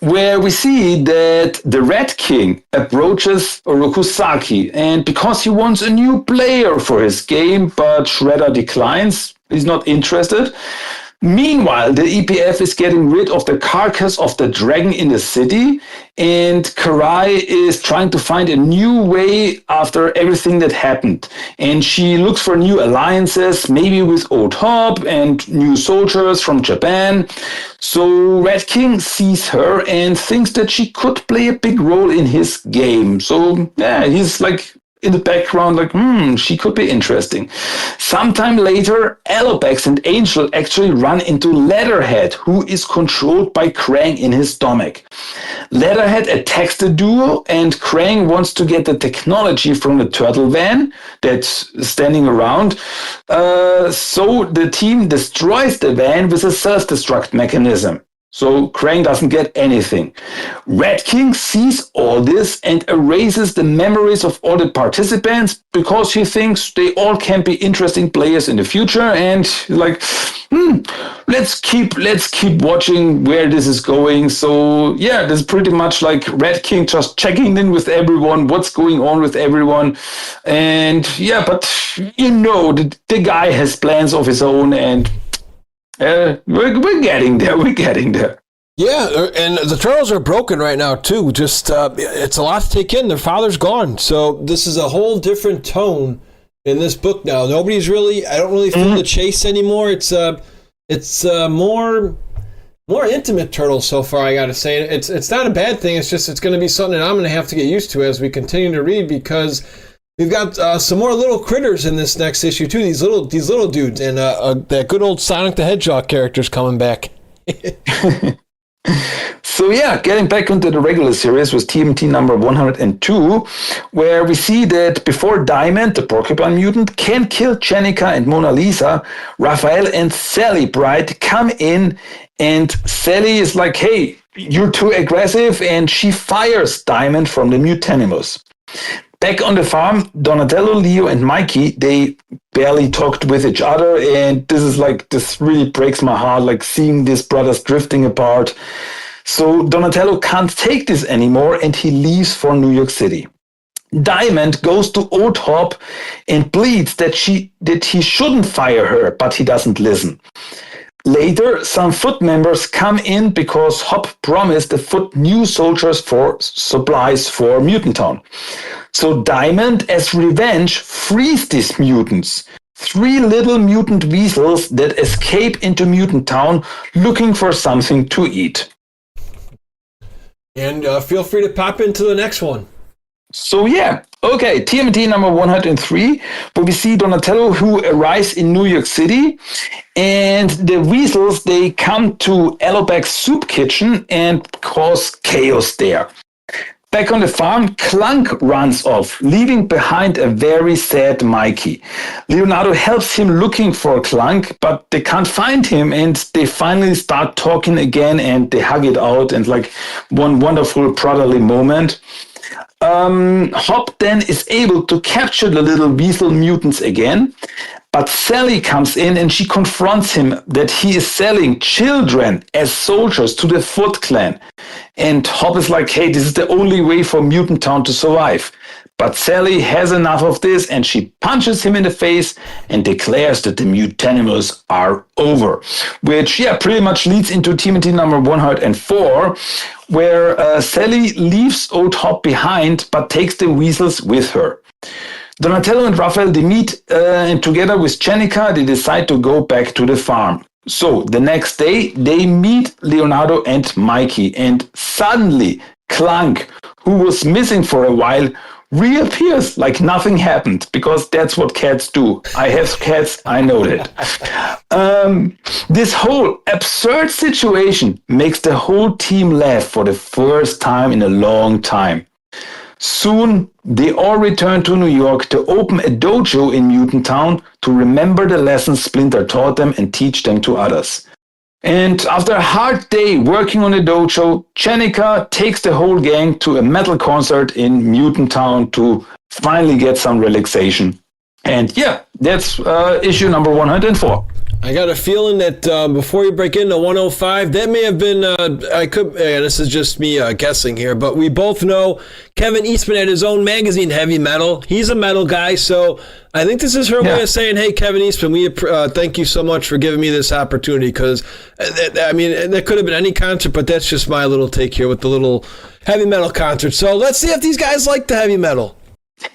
where we see that the Red King approaches Orokusaki, and because he wants a new player for his game, but Shredder declines, he's not interested. Meanwhile, the EPF is getting rid of the carcass of the dragon in the city, and Karai is trying to find a new way after everything that happened. And she looks for new alliances, maybe with O-Top and new soldiers from Japan. So Red King sees her and thinks that she could play a big role in his game. So yeah, he's like in the background, like, she could be interesting. Sometime later, Alopex and Angel actually run into Leatherhead, who is controlled by Krang in his stomach. Leatherhead attacks the duo, and Krang wants to get the technology from the turtle van that's standing around. So the team destroys the van with a self-destruct mechanism. So Krang doesn't get anything. Red King sees all this and erases the memories of all the participants because he thinks they all can be interesting players in the future, and like, let's keep watching where this is going. So yeah, this is pretty much like Red King just checking in with everyone, what's going on with everyone. And yeah, but the guy has plans of his own, and we're getting there. Yeah, and the Turtles are broken right now, too. Just, it's a lot to take in. Their father's gone. So this is a whole different tone in this book now. I don't really feel the chase anymore. It's more intimate Turtles so far, I gotta say. It's not a bad thing. It's just it's going to be something that I'm going to have to get used to as we continue to read, because we've got some more little critters in this next issue too. These little dudes, and that good old Sonic the Hedgehog character's coming back. So yeah, getting back into the regular series with TMT number 102, where we see that before Diamond, the porcupine mutant, can kill Jennica and Mona Lisa, Raphael and Sally Bright come in, and Sally is like, hey, you're too aggressive, and she fires Diamond from the Mutanimals. Back on the farm, Donatello, Leo, and Mikey, they barely talked with each other, and this really breaks my heart, like seeing these brothers drifting apart. So Donatello can't take this anymore, and he leaves for New York City. Diamond goes to Old Hop and pleads that he shouldn't fire her, but he doesn't listen. Later, some Foot members come in because Hop promised the Foot new soldiers for supplies for Mutant Town. So Diamond, as revenge, frees these mutants. 3 little mutant weasels that escape into Mutant Town looking for something to eat. And feel free to pop into the next one. So yeah, okay, TMNT number 103, where we see Donatello who arrives in New York City, and the weasels, they come to Allobag's soup kitchen and cause chaos there. Back on the farm, Clunk runs off, leaving behind a very sad Mikey. Leonardo helps him looking for Clunk, but they can't find him, and they finally start talking again, and they hug it out, and like one wonderful brotherly moment. Hop then is able to capture the little weasel mutants again, but Sally comes in and she confronts him that he is selling children as soldiers to the Foot Clan. And Hop is like, hey, this is the only way for Mutant Town to survive. But Sally has enough of this, and she punches him in the face and declares that the Mutanimals are over. Which, yeah, pretty much leads into TMNT number 104, where Sally leaves Old Hop behind, but takes the weasels with her. Donatello and Raphael, they meet, and together with Jennica, they decide to go back to the farm. So, the next day, they meet Leonardo and Mikey, and suddenly, Clunk, who was missing for a while, reappears like nothing happened, because that's what cats do. I have cats, I know that. This whole absurd situation makes the whole team laugh for the first time in a long time. Soon, they all return to New York to open a dojo in Mutant Town to remember the lessons Splinter taught them and teach them to others. And after a hard day working on the dojo, Jennica takes the whole gang to a metal concert in Mutant Town to finally get some relaxation. And yeah, that's issue number 104. I got a feeling that before you break into 105, that may have been, this is just me guessing here, but we both know Kevin Eastman had his own magazine, Heavy Metal. He's a metal guy, so I think this is her way of saying, hey, Kevin Eastman, we thank you so much for giving me this opportunity, because, that could have been any concert, but that's just my little take here with the little heavy metal concert. So let's see if these guys like the heavy metal.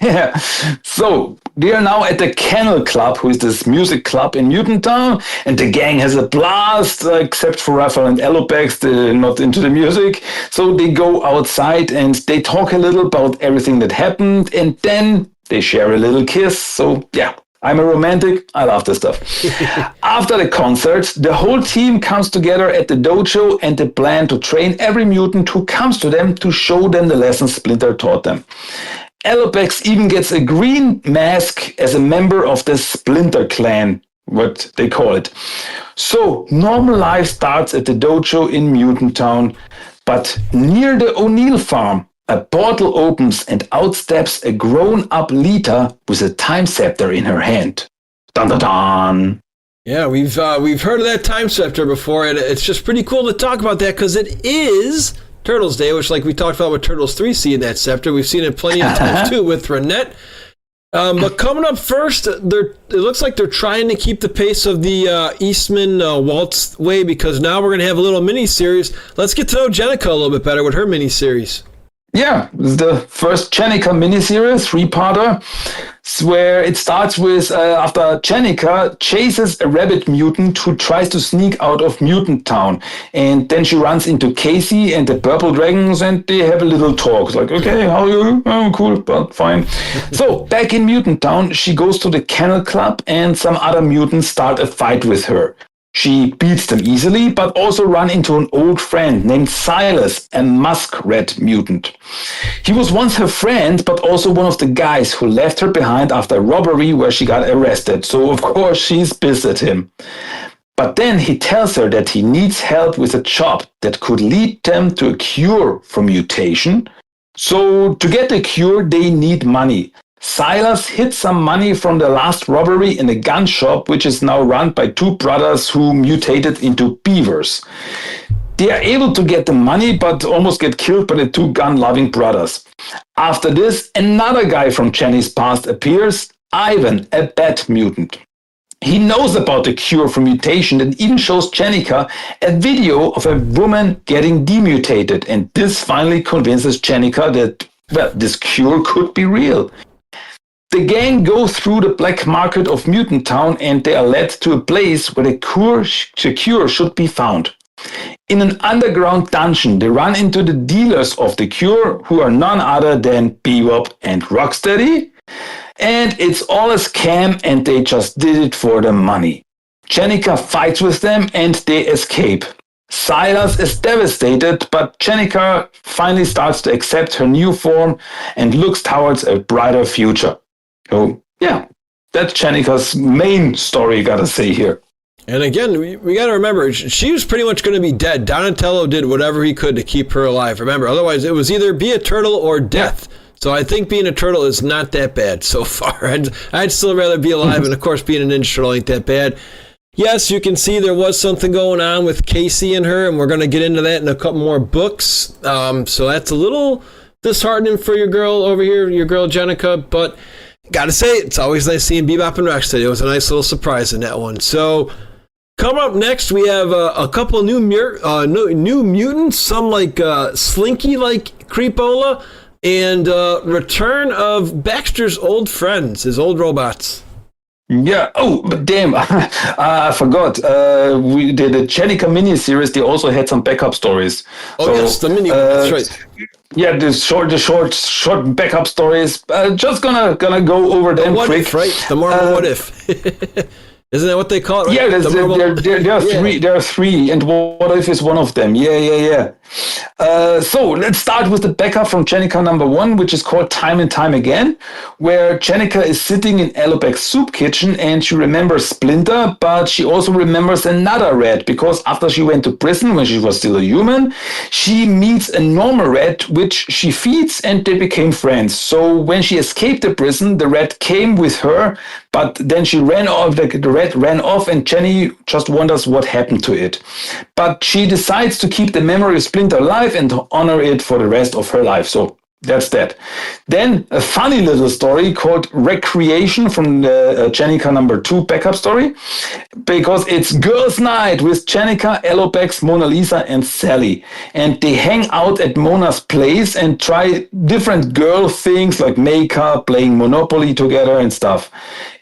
Yeah, so we are now at the Kennel Club, who is this music club in Mutant Town, and the gang has a blast, except for Raphael and Allobag, they're not into the music. So they go outside and they talk a little about everything that happened, and then they share a little kiss. So yeah, I'm a romantic, I love this stuff. After the concert, the whole team comes together at the dojo, and they plan to train every mutant who comes to them to show them the lessons Splinter taught them. Allobag even gets a green mask as a member of the Splinter Clan, what they call it. So, normal life starts at the dojo in Mutant Town, but near the O'Neill farm, a portal opens and out steps a grown-up Lita with a time scepter in her hand. Dun dun dun! Yeah, we've heard of that time scepter before, and it's just pretty cool to talk about that, because it is Turtles Day, which, like we talked about with Turtles 3 seeing that scepter. We've seen it plenty of times, too, with Renette. But coming up first, it looks like they're trying to keep the pace of the Eastman Waltz way, because now we're going to have a little mini-series. Let's get to know Jennica a little bit better with her mini-series. Yeah, it's the first Chenika miniseries, three-parter, where it starts with after Chenika chases a rabbit mutant who tries to sneak out of Mutant Town. And then she runs into Casey and the Purple Dragons, and they have a little talk. It's like, okay, how are you? Oh, cool, but fine. So, back in Mutant Town, she goes to the Kennel Club, and some other mutants start a fight with her. She beats them easily, but also run into an old friend named Silas, a muskrat mutant. He was once her friend, but also one of the guys who left her behind after a robbery where she got arrested. So, of course, she's pissed at him. But then he tells her that he needs help with a job that could lead them to a cure for mutation. So, to get the cure, they need money. Silas hid some money from the last robbery in a gun shop, which is now run by two brothers who mutated into beavers. They are able to get the money, but almost get killed by the two gun-loving brothers. After this, another guy from Jenny's past appears, Ivan, a bat mutant. He knows about the cure for mutation and even shows Chenika a video of a woman getting demutated. And this finally convinces Chenika that, well, this cure could be real. The gang go through the black market of Mutant Town, and they are led to a place where the cure should be found. In an underground dungeon, they run into the dealers of the cure, who are none other than Bebop and Rocksteady. And it's all a scam, and they just did it for the money. Chenika fights with them, and they escape. Silas is devastated, but Chenika finally starts to accept her new form and looks towards a brighter future. So, yeah, that's Chenika's main story, gotta say here. And again, we got to remember, she was pretty much going to be dead. Donatello did whatever he could to keep her alive. Remember, otherwise it was either be a turtle or death. So I think being a turtle is not that bad so far. I'd still rather be alive, and of course being a Ninja Turtle ain't that bad. Yes, you can see there was something going on with Casey and her, and we're going to get into that in a couple more books. So that's a little disheartening for your girl over here, your girl Jenica, but gotta say, it's always nice seeing Bebop and Rocksteady. It was a nice little surprise in that one. So, coming up next, we have a couple new mutants, some like Slinky like Creepola, and return of Baxter's old friends, his old robots. Yeah. Oh, but damn! I forgot. We did the Chenika miniseries. They also had some backup stories. Oh so, yes, the mini. That's right. Yeah, the short backup stories. Just gonna go over them what quick. If, right? The Marvel What If. Isn't that what they call it? Right? Yeah, there are three. There are three, and What If is one of them. Yeah. So let's start with the backup from Chenika number 1, which is called Time and Time Again, where Chenika is sitting in Alobek's soup kitchen, and she remembers Splinter, but she also remembers another rat, because after she went to prison when she was still a human, she meets a normal rat, which she feeds, and they became friends. So when she escaped the prison, the rat came with her, but then she ran off. The rat ran off, and Jenny just wonders what happened to it. But she decides to keep the memory of Splinter alive and honor it for the rest of her life. So that's that. Then a funny little story called Recreation from the Chenika number 2 backup story, because it's girls' night with Chenika, Alopex, Mona Lisa, and Sally. And they hang out at Mona's place and try different girl things like makeup, playing Monopoly together and stuff.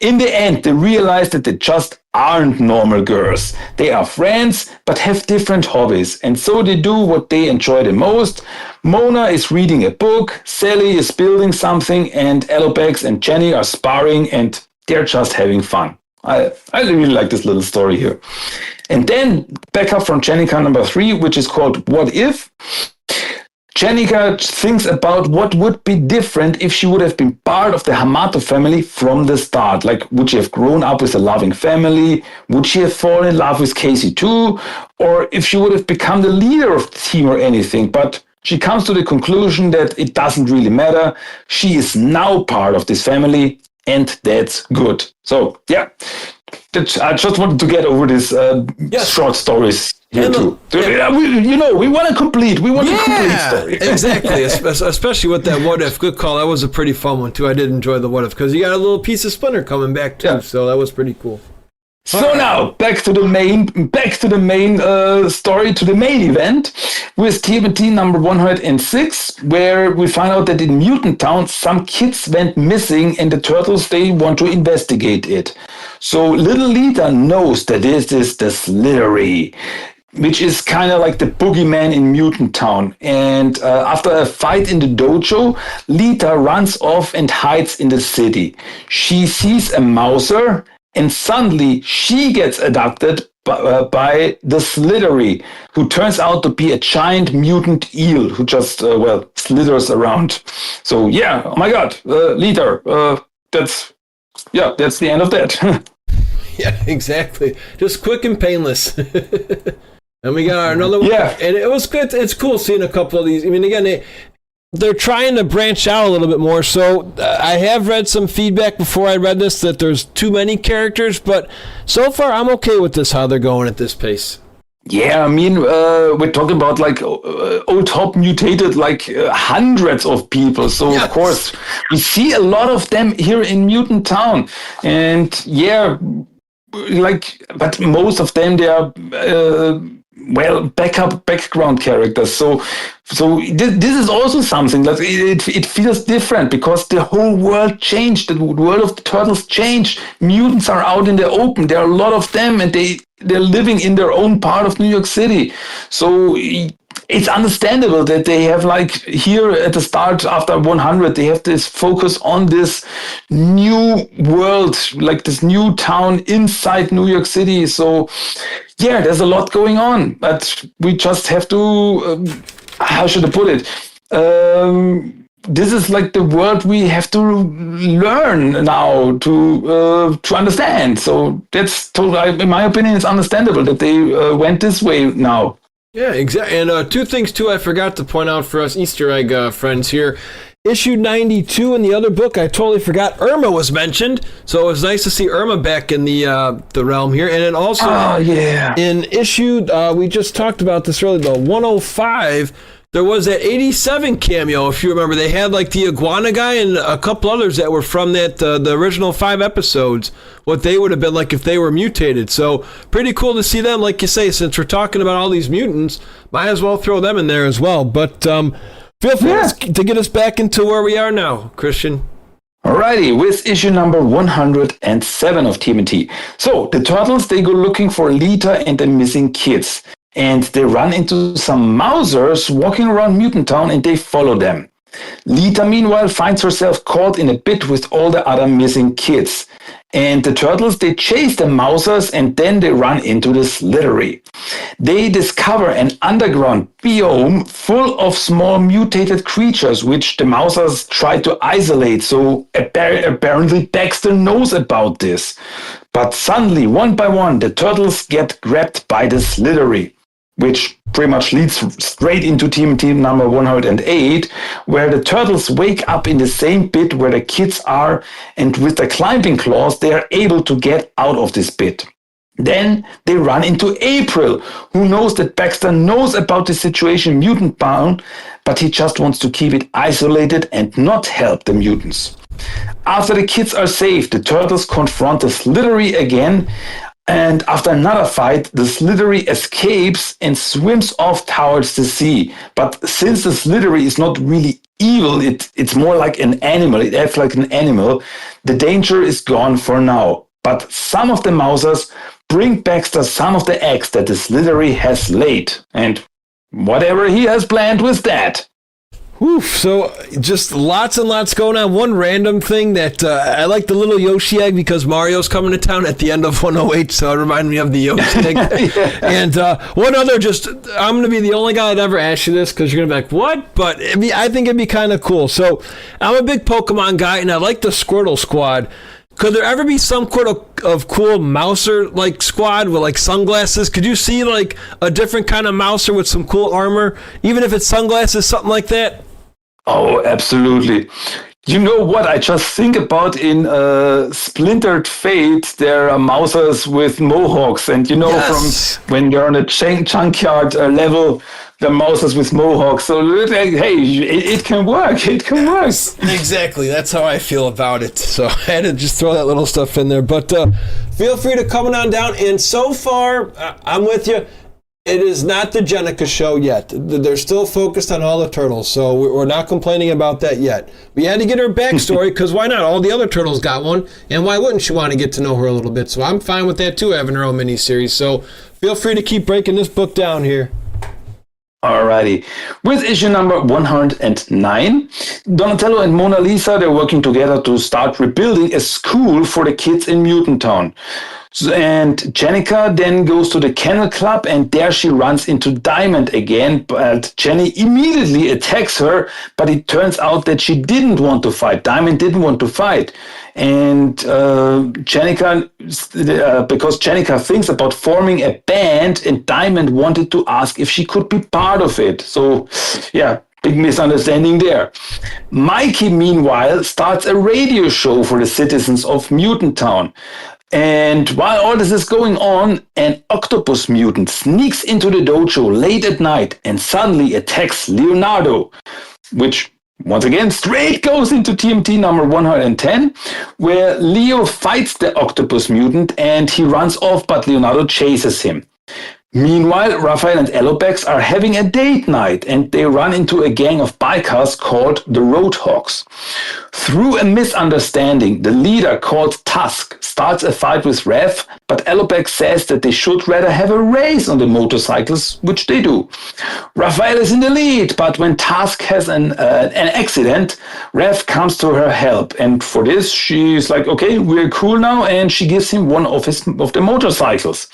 In the end, they realize that they just aren't normal girls. They are friends, but have different hobbies. And so they do what they enjoy the most. Mona is reading a book, Sally is building something, and Alopex and Jenny are sparring, and they're just having fun. I really like this little story here. And then back up from Chenika number 3, which is called What If? Chenika thinks about what would be different if she would have been part of the Hamato family from the start. Like, would she have grown up with a loving family? Would she have fallen in love with Casey too? Or if she would have become the leader of the team or anything? But she comes to the conclusion that it doesn't really matter. She is now part of this family, and that's good. So, yeah, I just wanted to get over this short stories. Here too. We want a complete story. Exactly, especially with that What If. Good call. That was a pretty fun one too. I did enjoy the What If, because you got a little piece of Splinter coming back too, so that was pretty cool. So now back to the main story, to the main event with TMNT number 106, where we find out that in Mutant Town some kids went missing and the Turtles, they want to investigate it. So little Lita knows that this is the Slithery, which is kind of like the boogeyman in Mutant Town. And after a fight in the dojo, Lita runs off and hides in the city. She sees a Mouser, and suddenly she gets abducted by the Slithery, who turns out to be a giant mutant eel who just, slithers around. So, yeah, oh my god, Lita, that's the end of that. Yeah, exactly. Just quick and painless. And we got another one. Yeah. And it was good. It's cool seeing a couple of these. I mean, again, they're trying to branch out a little bit more. So I have read some feedback before I read this that there's too many characters, but so far I'm okay with this, how they're going at this pace. Yeah, I mean, we're talking about like old top mutated, like hundreds of people. So Yes. Of course we see a lot of them here in Mutant Town, and yeah, but most of them, they are background characters. So this is also something that it feels different because the whole world changed. The world of the Turtles changed. Mutants are out in the open. There are a lot of them, and they're living in their own part of New York City. So it's understandable that they have, like, here at the start after 100, they have this focus on this new world, like this new town inside New York City. So yeah, there's a lot going on, but we just have to, how should I put it? This is like the world we have to learn now to understand. So that's totally, in my opinion, it's understandable that they went this way now. Yeah, exactly. And two things, too, I forgot to point out for us Easter egg friends here. Issue 92 in the other book, I totally forgot Irma was mentioned. So it was nice to see Irma back in the realm here. And then also in issue, we just talked about this earlier, the 105, there was that 87 cameo, if you remember. They had like the iguana guy and a couple others that were from that the original 5 episodes, what they would have been like if they were mutated. So pretty cool to see them, like you say, since we're talking about all these mutants, might as well throw them in there as well. But feel free to get us back into where we are now, Christian. Alrighty, with issue number 107 of TMNT. So the Turtles, they go looking for Lita and the missing kids. And they run into some Mousers walking around Mutant Town, and they follow them. Lita, meanwhile, finds herself caught in a pit with all the other missing kids. And the Turtles, they chase the Mousers, and then they run into the Slithery. They discover an underground biome full of small mutated creatures, which the Mousers try to isolate. So apparently Baxter knows about this. But suddenly, one by one, the Turtles get grabbed by the Slithery, which pretty much leads straight into TMNT number 108, where the Turtles wake up in the same pit where the kids are, and with the climbing claws, they are able to get out of this pit. Then they run into April, who knows that Baxter knows about the situation Mutant Town, but he just wants to keep it isolated and not help the mutants. After the kids are saved, the Turtles confront the Slithery again, and after another fight, the Slithery escapes and swims off towards the sea. But since the Slithery is not really evil, it's more like an animal, it acts like an animal, the danger is gone for now. But some of the Mousers bring Baxter some of the eggs that the Slithery has laid, and whatever he has planned with that. Oof, so just lots and lots going on. One random thing that I like the little Yoshi egg because Mario's coming to town at the end of 108, so it reminded me of the Yoshi egg. Yeah. And one other, I'm going to be the only guy that ever asked you this because you're going to be like, what? But I think it'd be kind of cool. So I'm a big Pokemon guy, and I like the Squirtle Squad. Could there ever be some sort of cool Mouser like squad with like sunglasses? Could you see like a different kind of Mouser with some cool armor, even if it's sunglasses, something like that? Oh, absolutely. You know what I just think about in Splintered Fate, there are Mousers with mohawks, and you know, from when you're on a junkyard level, the mousers with mohawks. So hey, it can work. It can work. Exactly. That's how I feel about it. So I had to just throw that little stuff in there. But feel free to come on down. And so far, I'm with you. It is not the Jenica show yet. They're still focused on all the turtles, so we're not complaining about that yet. We had to get her backstory, because why not? All the other turtles got one, and why wouldn't you want to get to know her a little bit? So I'm fine with that, too, having her own miniseries. So feel free to keep breaking this book down here. Alrighty. With issue number 109, Donatello and Mona Lisa, they're working together to start rebuilding a school for the kids in Mutant Town. And Jenica then goes to the Kennel Club, and there she runs into Diamond again, but Jenny immediately attacks her, but it turns out that she didn't want to fight. Diamond didn't want to fight. And Jenica, because Jenica thinks about forming a band, and Diamond wanted to ask if she could be part of it. So, yeah, big misunderstanding there. Mikey, meanwhile, starts a radio show for the citizens of Mutant Town. And while all this is going on, an octopus mutant sneaks into the dojo late at night and suddenly attacks Leonardo, which once again straight goes into TMT number 110, where Leo fights the octopus mutant and he runs off, but Leonardo chases him. Meanwhile, Raphael and Alopex are having a date night, and they run into a gang of bikers called the Roadhogs. Through a misunderstanding, the leader, called Tusk, starts a fight with Rev, but Alopex says that they should rather have a race on the motorcycles, which they do. Raphael is in the lead, but when Tusk has an accident, Rev comes to her help, and for this, she's like, okay, we're cool now, and she gives him one of the motorcycles.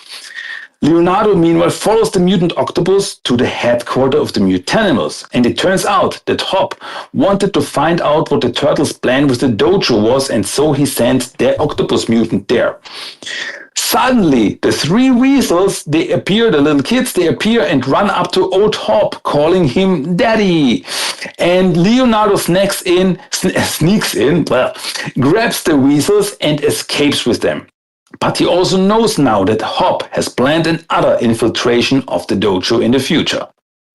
Leonardo, meanwhile, follows the mutant octopus to the headquarters of the Mutanimals, and it turns out that Hop wanted to find out what the turtles' plan with the dojo was, and so he sent the octopus mutant there. Suddenly, the three weasels, they appear, the little kids, they appear and run up to old Hop, calling him Daddy. And Leonardo sneaks in, grabs the weasels and escapes with them. But he also knows now that Hop has planned another infiltration of the dojo in the future.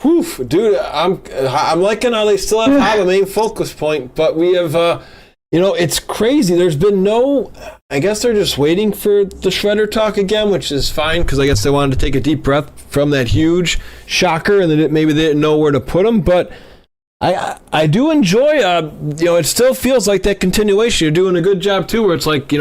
Oof, dude, I'm liking how they still have a main focus point, but we have, it's crazy. There's been I guess they're just waiting for the Shredder talk again, which is fine, because I guess they wanted to take a deep breath from that huge shocker, and maybe they didn't know where to put him, but I do enjoy, it still feels like that continuation. You're doing a good job, too, where it's like,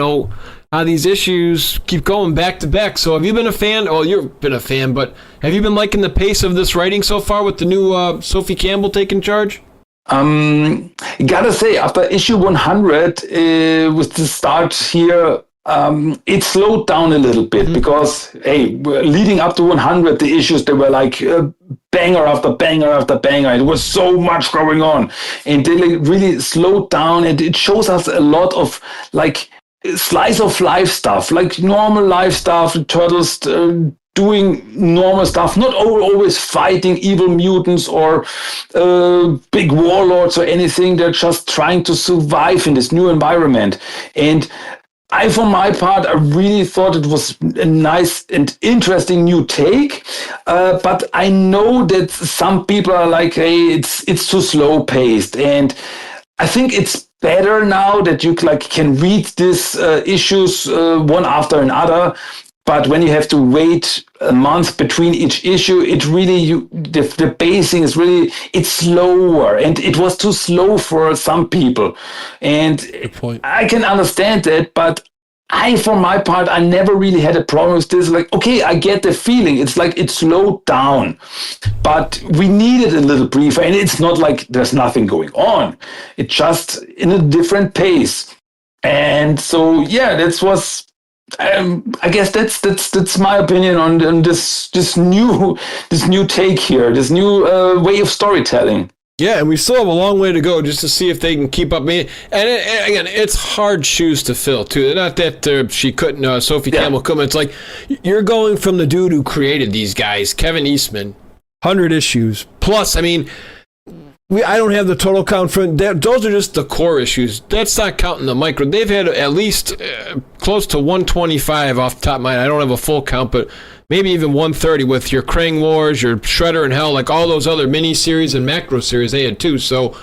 how these issues keep going back to back. So have you been a fan? Well, you've been a fan, but have you been liking the pace of this writing so far with the new Sophie Campbell taking charge? Gotta say, after issue 100, with the start here, it slowed down a little bit because, hey, leading up to 100, the issues, they were like banger after banger after banger. It was so much going on. And they really slowed down, and it shows us a lot of, like, slice of life stuff, like normal life stuff, turtles doing normal stuff, not always fighting evil mutants or big warlords or anything. They're just trying to survive in this new environment. And for my part, I really thought it was a nice and interesting new take. But I know that some people are like, hey, it's too slow paced. And I think it's better now that you can read these issues one after another. But when you have to wait a month between each issue, it really, the pacing is really, it's slower, and it was too slow for some people. And I can understand that, but for my part, I never really had a problem with this. Like, okay, I get the feeling. It's like it slowed down, but we needed a little briefer, and it's not like there's nothing going on. It's just in a different pace. And so, yeah, that was, I guess that's my opinion on this new take here, this new way of storytelling. Yeah, and we still have a long way to go just to see if they can keep up. And again, it's hard shoes to fill, too. Not that she couldn't, Sophie Campbell couldn't. It's like, you're going from the dude who created these guys, Kevin Eastman, 100 issues. Plus, I mean, I don't have the total count for that. Those are just the core issues. That's not counting the micro. They've had at least close to 125 off the top of my head. I don't have a full count, but maybe even 130 with your Krang Wars, your Shredder and Hell, like all those other mini-series and macro series they had too. So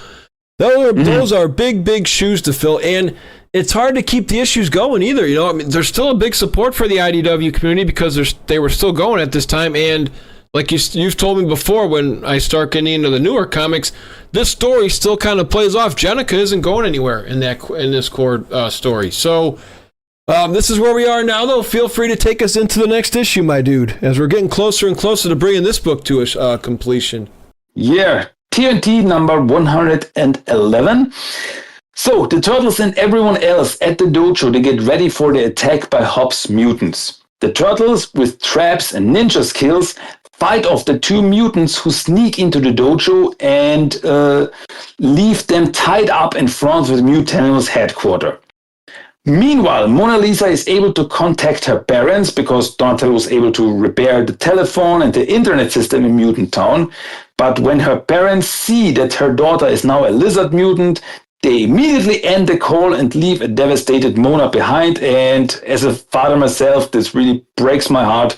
those are big shoes to fill, and it's hard to keep the issues going either. You know, I mean, there's still a big support for the IDW community because they were still going at this time, and like you've told me before, when I start getting into the newer comics, this story still kind of plays off. Jennika isn't going anywhere in this core story. So this is where we are now, though. Feel free to take us into the next issue, my dude, as we're getting closer and closer to bringing this book to a completion. Yeah, TMNT number 111. So the Turtles and everyone else at the dojo, they get ready for the attack by Hop's mutants. The Turtles, with traps and ninja skills, fight off the two mutants who sneak into the dojo and leave them tied up in front of the Mutanimals headquarters. Meanwhile, Mona Lisa is able to contact her parents because Donatello was able to repair the telephone and the internet system in Mutant Town. But when her parents see that her daughter is now a lizard mutant, they immediately end the call and leave a devastated Mona behind. And as a father myself, this really breaks my heart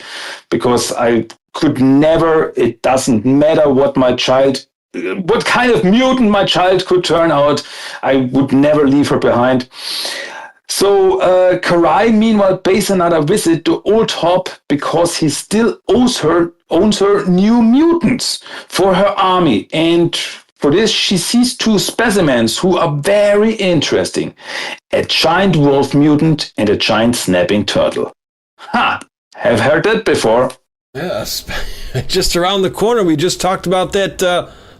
because I could never, it doesn't matter what kind of mutant my child could turn out, I would never leave her behind. So Karai, meanwhile, pays another visit to Old Hop because he still owns her new mutants for her army. And for this, she sees two specimens who are very interesting. A giant wolf mutant and a giant snapping turtle. Ha! Have heard that before. Yes. Just around the corner. We just talked about that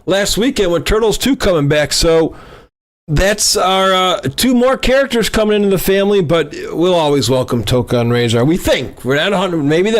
last weekend with Turtles 2 coming back. So that's our two more characters coming into the family, but we'll always welcome Tohka and Rahzar. We think we're not 100. Maybe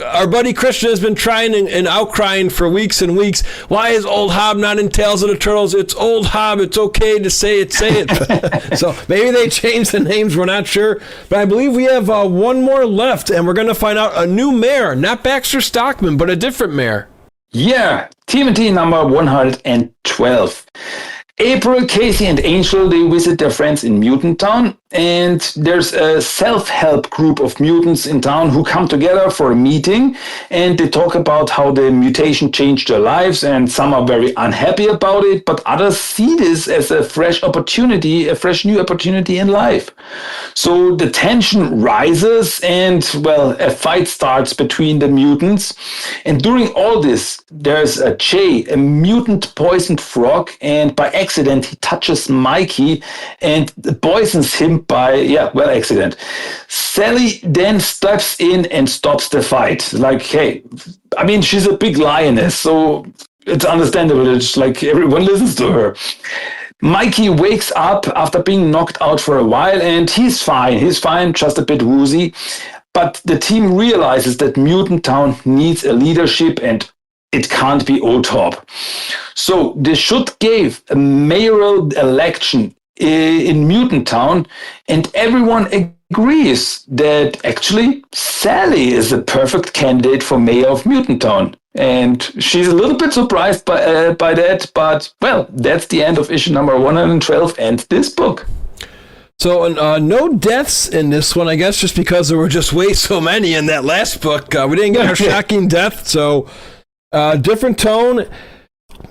our buddy Christian has been trying and outcrying for weeks and weeks. Why is Old Hob not in Tales of the Turtles? It's Old Hob. It's okay to say it. Say it. So maybe they changed the names. We're not sure, but I believe we have one more left, and we're going to find out a new mayor, not Baxter Stockman, but a different mayor. Yeah, TMNT number 112. April, Casey, and Angel, they visit their friends in Mutant Town, and there's a self-help group of mutants in town who come together for a meeting, and they talk about how the mutation changed their lives, and some are very unhappy about it, but others see this as a fresh new opportunity in life. So the tension rises, and, well, a fight starts between the mutants, and during all this, there's a Jay, a mutant poisoned frog, and by accident, he touches Mikey and poisons him by accident. Sally then steps in and stops the fight. Like, hey, I mean, she's a big lioness, so it's understandable. It's like everyone listens to her. Mikey wakes up after being knocked out for a while, and he's fine. He's fine, just a bit woozy. But the team realizes that Mutant Town needs a leadership, and it can't be Old Hop. So they should give a mayoral election in Mutant Town, and everyone agrees that actually Sally is the perfect candidate for mayor of Mutant Town. And she's a little bit surprised by that, but, well, that's the end of issue number 112 and this book. So no deaths in this one, I guess, just because there were just way so many in that last book. We didn't get a shocking death, so different tone.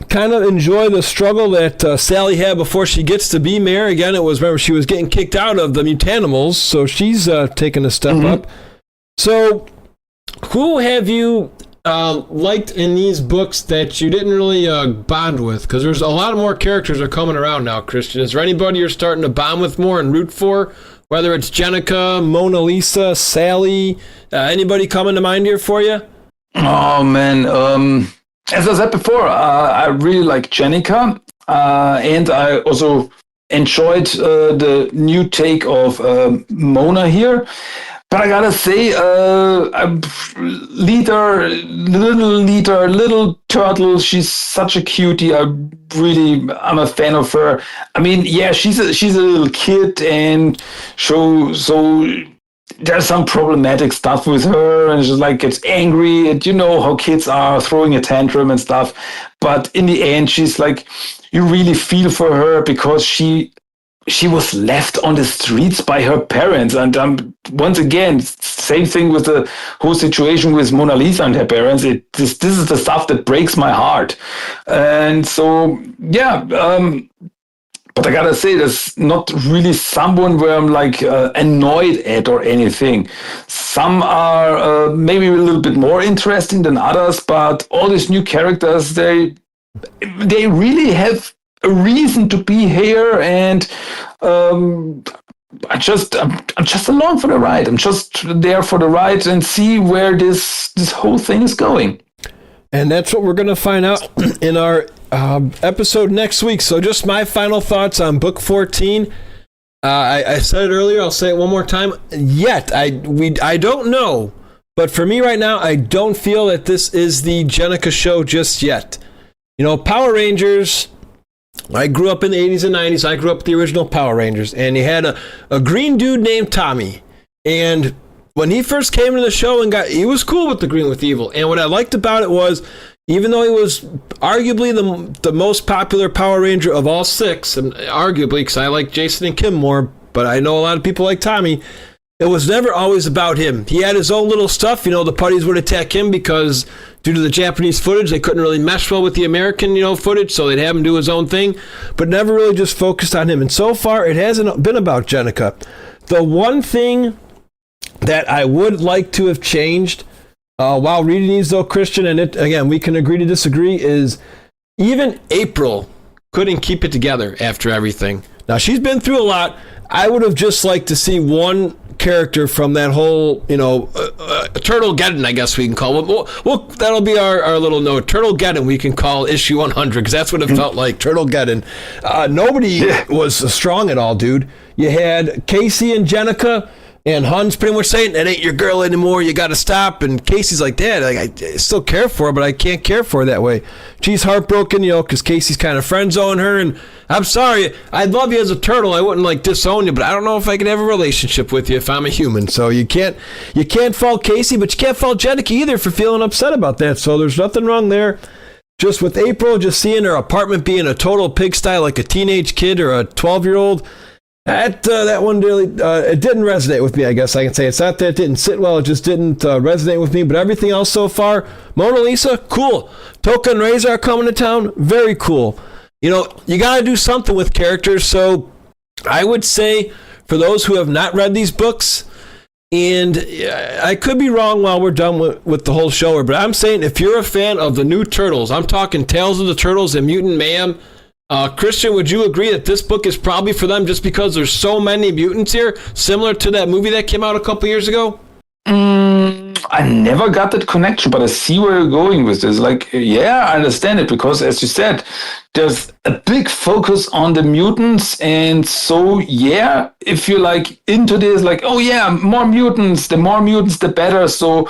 Kind of enjoy the struggle that Sally had before she gets to be mayor. Again, remember, she was getting kicked out of the Mutanimals, so she's taking a step up. So who have you liked in these books that you didn't really bond with? Because there's a lot more characters that are coming around now, Christian. Is there anybody you're starting to bond with more and root for? Whether it's Jennika, Mona Lisa, Sally, anybody coming to mind here for you? Oh, man. As I said before, I really like Jennika, and I also enjoyed the new take of Mona here. But I gotta say, little turtle, she's such a cutie. I'm a fan of her. I mean, yeah, she's a little kid, and so there's some problematic stuff with her, and she's like gets angry, and you know how kids are, throwing a tantrum and stuff. But in the end, she's like, you really feel for her because she she was left on the streets by her parents. And once again, same thing with the whole situation with Mona Lisa and her parents. This is the stuff that breaks my heart. And so, yeah, but I gotta say, there's not really someone where I'm like annoyed at or anything. Some are maybe a little bit more interesting than others, but all these new characters, they really have a reason to be here, and I'm just along for the ride. I'm just there for the ride and see where this whole thing is going. And that's what we're going to find out in our episode next week. So just my final thoughts on book 14. I said it earlier. I'll say it one more time. I don't know, but for me right now, I don't feel that this is the Jennika show just yet. You know, Power Rangers. I grew up in the 80s and 90s. I grew up with the original Power Rangers, and you had a green dude named Tommy. And when he first came into the show he was cool with the Green with Evil. And what I liked about it was, even though he was arguably the most popular Power Ranger of all six, and arguably because I like Jason and Kim more, but I know a lot of people like Tommy, it was never always about him. He had his own little stuff. You know, the putties would attack him because due to the Japanese footage, they couldn't really mesh well with the American, footage, so they'd have him do his own thing, but never really just focused on him. And so far, it hasn't been about Jennika. The one thing that I would like to have changed while reading these, though, Christian, and again, we can agree to disagree, is even April couldn't keep it together after everything. Now, she's been through a lot. I would have just liked to see one character from that whole, Turtle-geddon, I guess we can call it. Well, that'll be our little note. Turtle-geddon, we can call issue 100, because that's what it felt like, Turtle-geddon. Nobody was strong at all, dude. You had Casey and Jennika, and Hun's pretty much saying, that ain't your girl anymore, you got to stop. And Casey's like, Dad, I still care for her, but I can't care for her that way. She's heartbroken, because Casey's kind of friend-zoning her, and I'm sorry, I'd love you as a turtle, I wouldn't disown you, but I don't know if I could have a relationship with you if I'm a human. So you can't fault Casey, but you can't fault Jennika either for feeling upset about that. So there's nothing wrong there. Just with April, just seeing her apartment being a total pigsty like a teenage kid or a 12-year-old, that one really it didn't resonate with me, I guess I can say. It's not that it didn't sit well, it just didn't resonate with me. But everything else so far, Mona Lisa, cool. Tohka and Rahzar are coming to town, very cool. You got to do something with characters. So I would say for those who have not read these books, and I could be wrong while we're done with the whole show, but I'm saying if you're a fan of the new Turtles, I'm talking Tales of the Turtles and Mutant Mayhem, Christian, would you agree that this book is probably for them just because there's so many mutants here, similar to that movie that came out a couple years ago? I never got that connection, but I see where you're going with this. I understand it, because as you said, there's a big focus on the mutants. And so, if you're into this, more mutants, the more mutants, the better. So,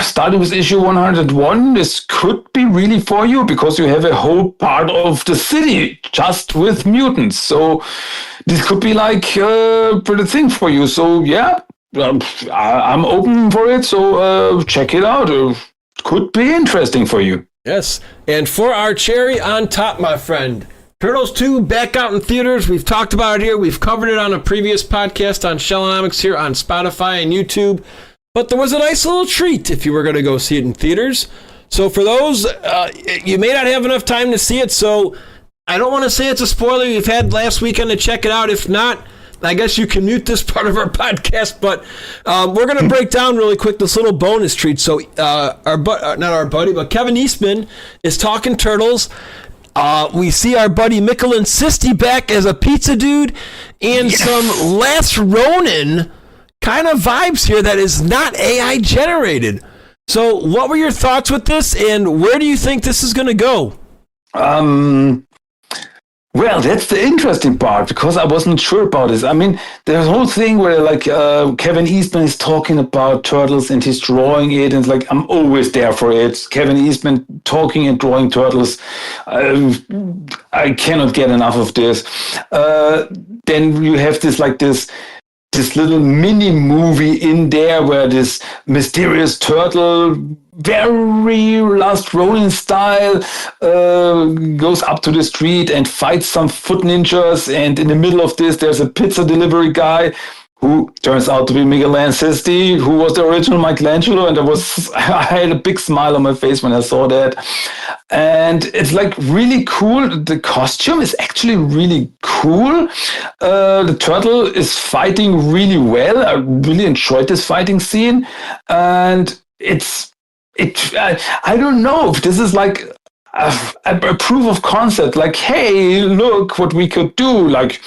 starting with issue 101, this could be really for you, because you have a whole part of the city just with mutants. So this could be a pretty thing for you. So I'm open for it. So check it out. It could be interesting for you. Yes. And for our cherry on top, my friend, Turtles 2 back out in theaters. We've talked about it here. We've covered it on a previous podcast on Shellonomics here on Spotify and YouTube. But there was a nice little treat if you were going to go see it in theaters. So for those, you may not have enough time to see it, so I don't want to say it's a spoiler. You've had last weekend to check it out. If not, I guess you can mute this part of our podcast. But we're going to break down really quick this little bonus treat. So not our buddy, but Kevin Eastman is talking Turtles. We see our buddy Michelin Sisti back as a pizza dude, and some Last Ronin kind of vibes here that is not AI generated. So what were your thoughts with this, and where do you think this is going to go? Well, that's the interesting part, because I wasn't sure about this. I mean, there's a whole thing where Kevin Eastman is talking about Turtles and he's drawing it, and it's I'm always there for it. Kevin Eastman talking and drawing Turtles. I cannot get enough of this. Then you have this this little mini movie in there where this mysterious turtle, very Last Ronin style, goes up to the street and fights some foot ninjas. And in the middle of this, there's a pizza delivery guy who turns out to be Miguel Ansisti, who was the original Michelangelo, and I had a big smile on my face when I saw that. And it's like really cool. The costume is actually really cool. The turtle is fighting really well. I really enjoyed this fighting scene, and I don't know if this is like a proof of concept. Like, hey, look what we could do. Like,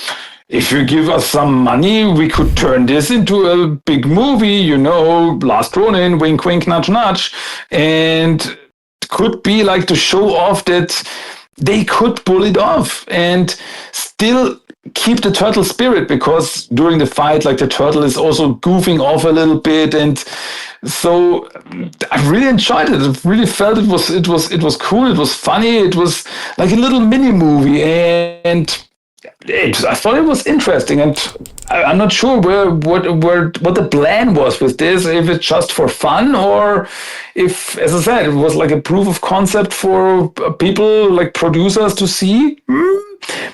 if you give us some money, we could turn this into a big movie, Last Ronin, wink, wink, nudge, nudge. And could be like to show off that they could pull it off and still keep the turtle spirit, because during the fight, like, the turtle is also goofing off a little bit. And so I really enjoyed it. I really felt it was cool. It was funny. It was like a little mini movie, and I thought it was interesting, and I'm not sure what the plan was with this. If it's just for fun, or if, as I said, it was like a proof of concept for people, like producers, to see.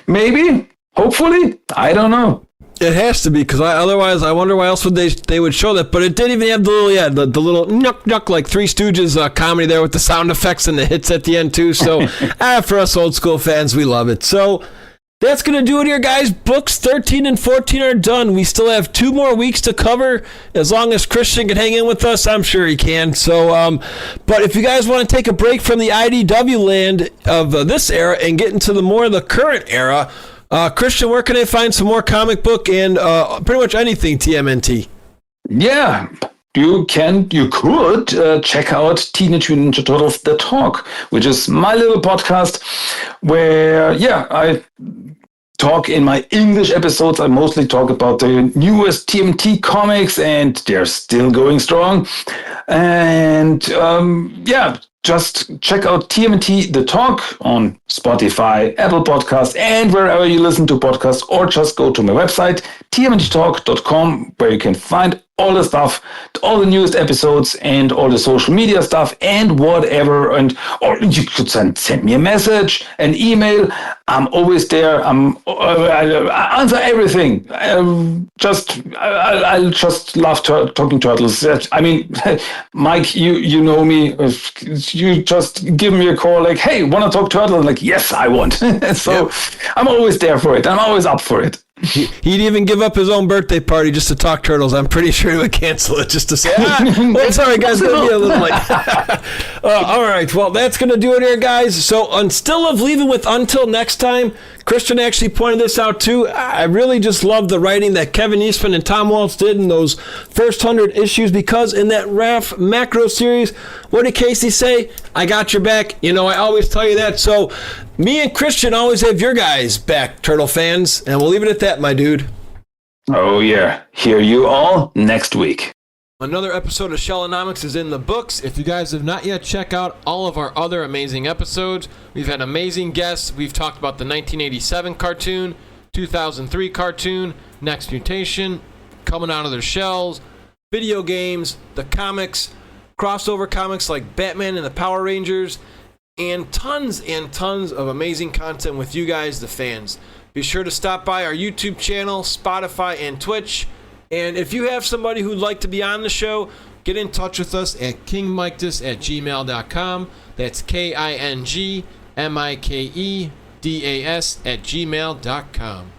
Maybe, hopefully, I don't know. It has to be, because otherwise I wonder why else would they would show that. But it didn't even have the little nuck nuck like Three Stooges comedy there with the sound effects and the hits at the end too. So for us old school fans, we love it. So that's going to do it here, guys. Books 13 and 14 are done. We still have 2 more weeks to cover. As long as Christian can hang in with us, I'm sure he can. So, but if you guys want to take a break from the IDW land of this era and get into the current era, Christian, where can I find some more comic book and pretty much anything TMNT? Yeah. You could check out Teenage Mutant Ninja Turtles The Talk, which is my little podcast where, I talk in my English episodes. I mostly talk about the newest TMNT comics, and they're still going strong. And just check out TMNT The Talk on Spotify, Apple Podcasts, and wherever you listen to podcasts, or just go to my website, tmnttalk.com, where you can find all the stuff, all the newest episodes, and all the social media stuff, and whatever. Or you could send me a message, an email. I'm always there. I answer everything. I just love talking turtles. I mean, Mike, you know me. You just give me a call, like, hey, want to talk turtles? Like, yes, I want. So I'm always there for it. I'm always up for it. He'd even give up his own birthday party just to talk turtles. I'm pretty sure he would cancel it just to say, sorry guys, gonna be a little late. All right, well, that's gonna do it here, guys. So still of leaving with Until Next Time. Christian actually pointed this out too. I really just love the writing that Kevin Eastman and Tom Waltz did in those first 100 issues, because in that Raph Macro series, what did Casey say? I got your back. I always tell you that. So me and Christian always have your guys' back, Turtle fans, and we'll leave it at that, my dude. Oh yeah, hear you all next week. Another episode of Shellonomics is in the books. If you guys have not yet checked out all of our other amazing episodes, we've had amazing guests. We've talked about the 1987 cartoon, 2003 cartoon, Next Mutation, Coming Out of Their Shells, video games, the comics, crossover comics like Batman and the Power Rangers, and tons of amazing content with you guys, the fans. Be sure to stop by our YouTube channel, Spotify, and Twitch. And if you have somebody who'd like to be on the show, get in touch with us at kingmikedas@gmail.com. That's KINGMIKEDAS@gmail.com.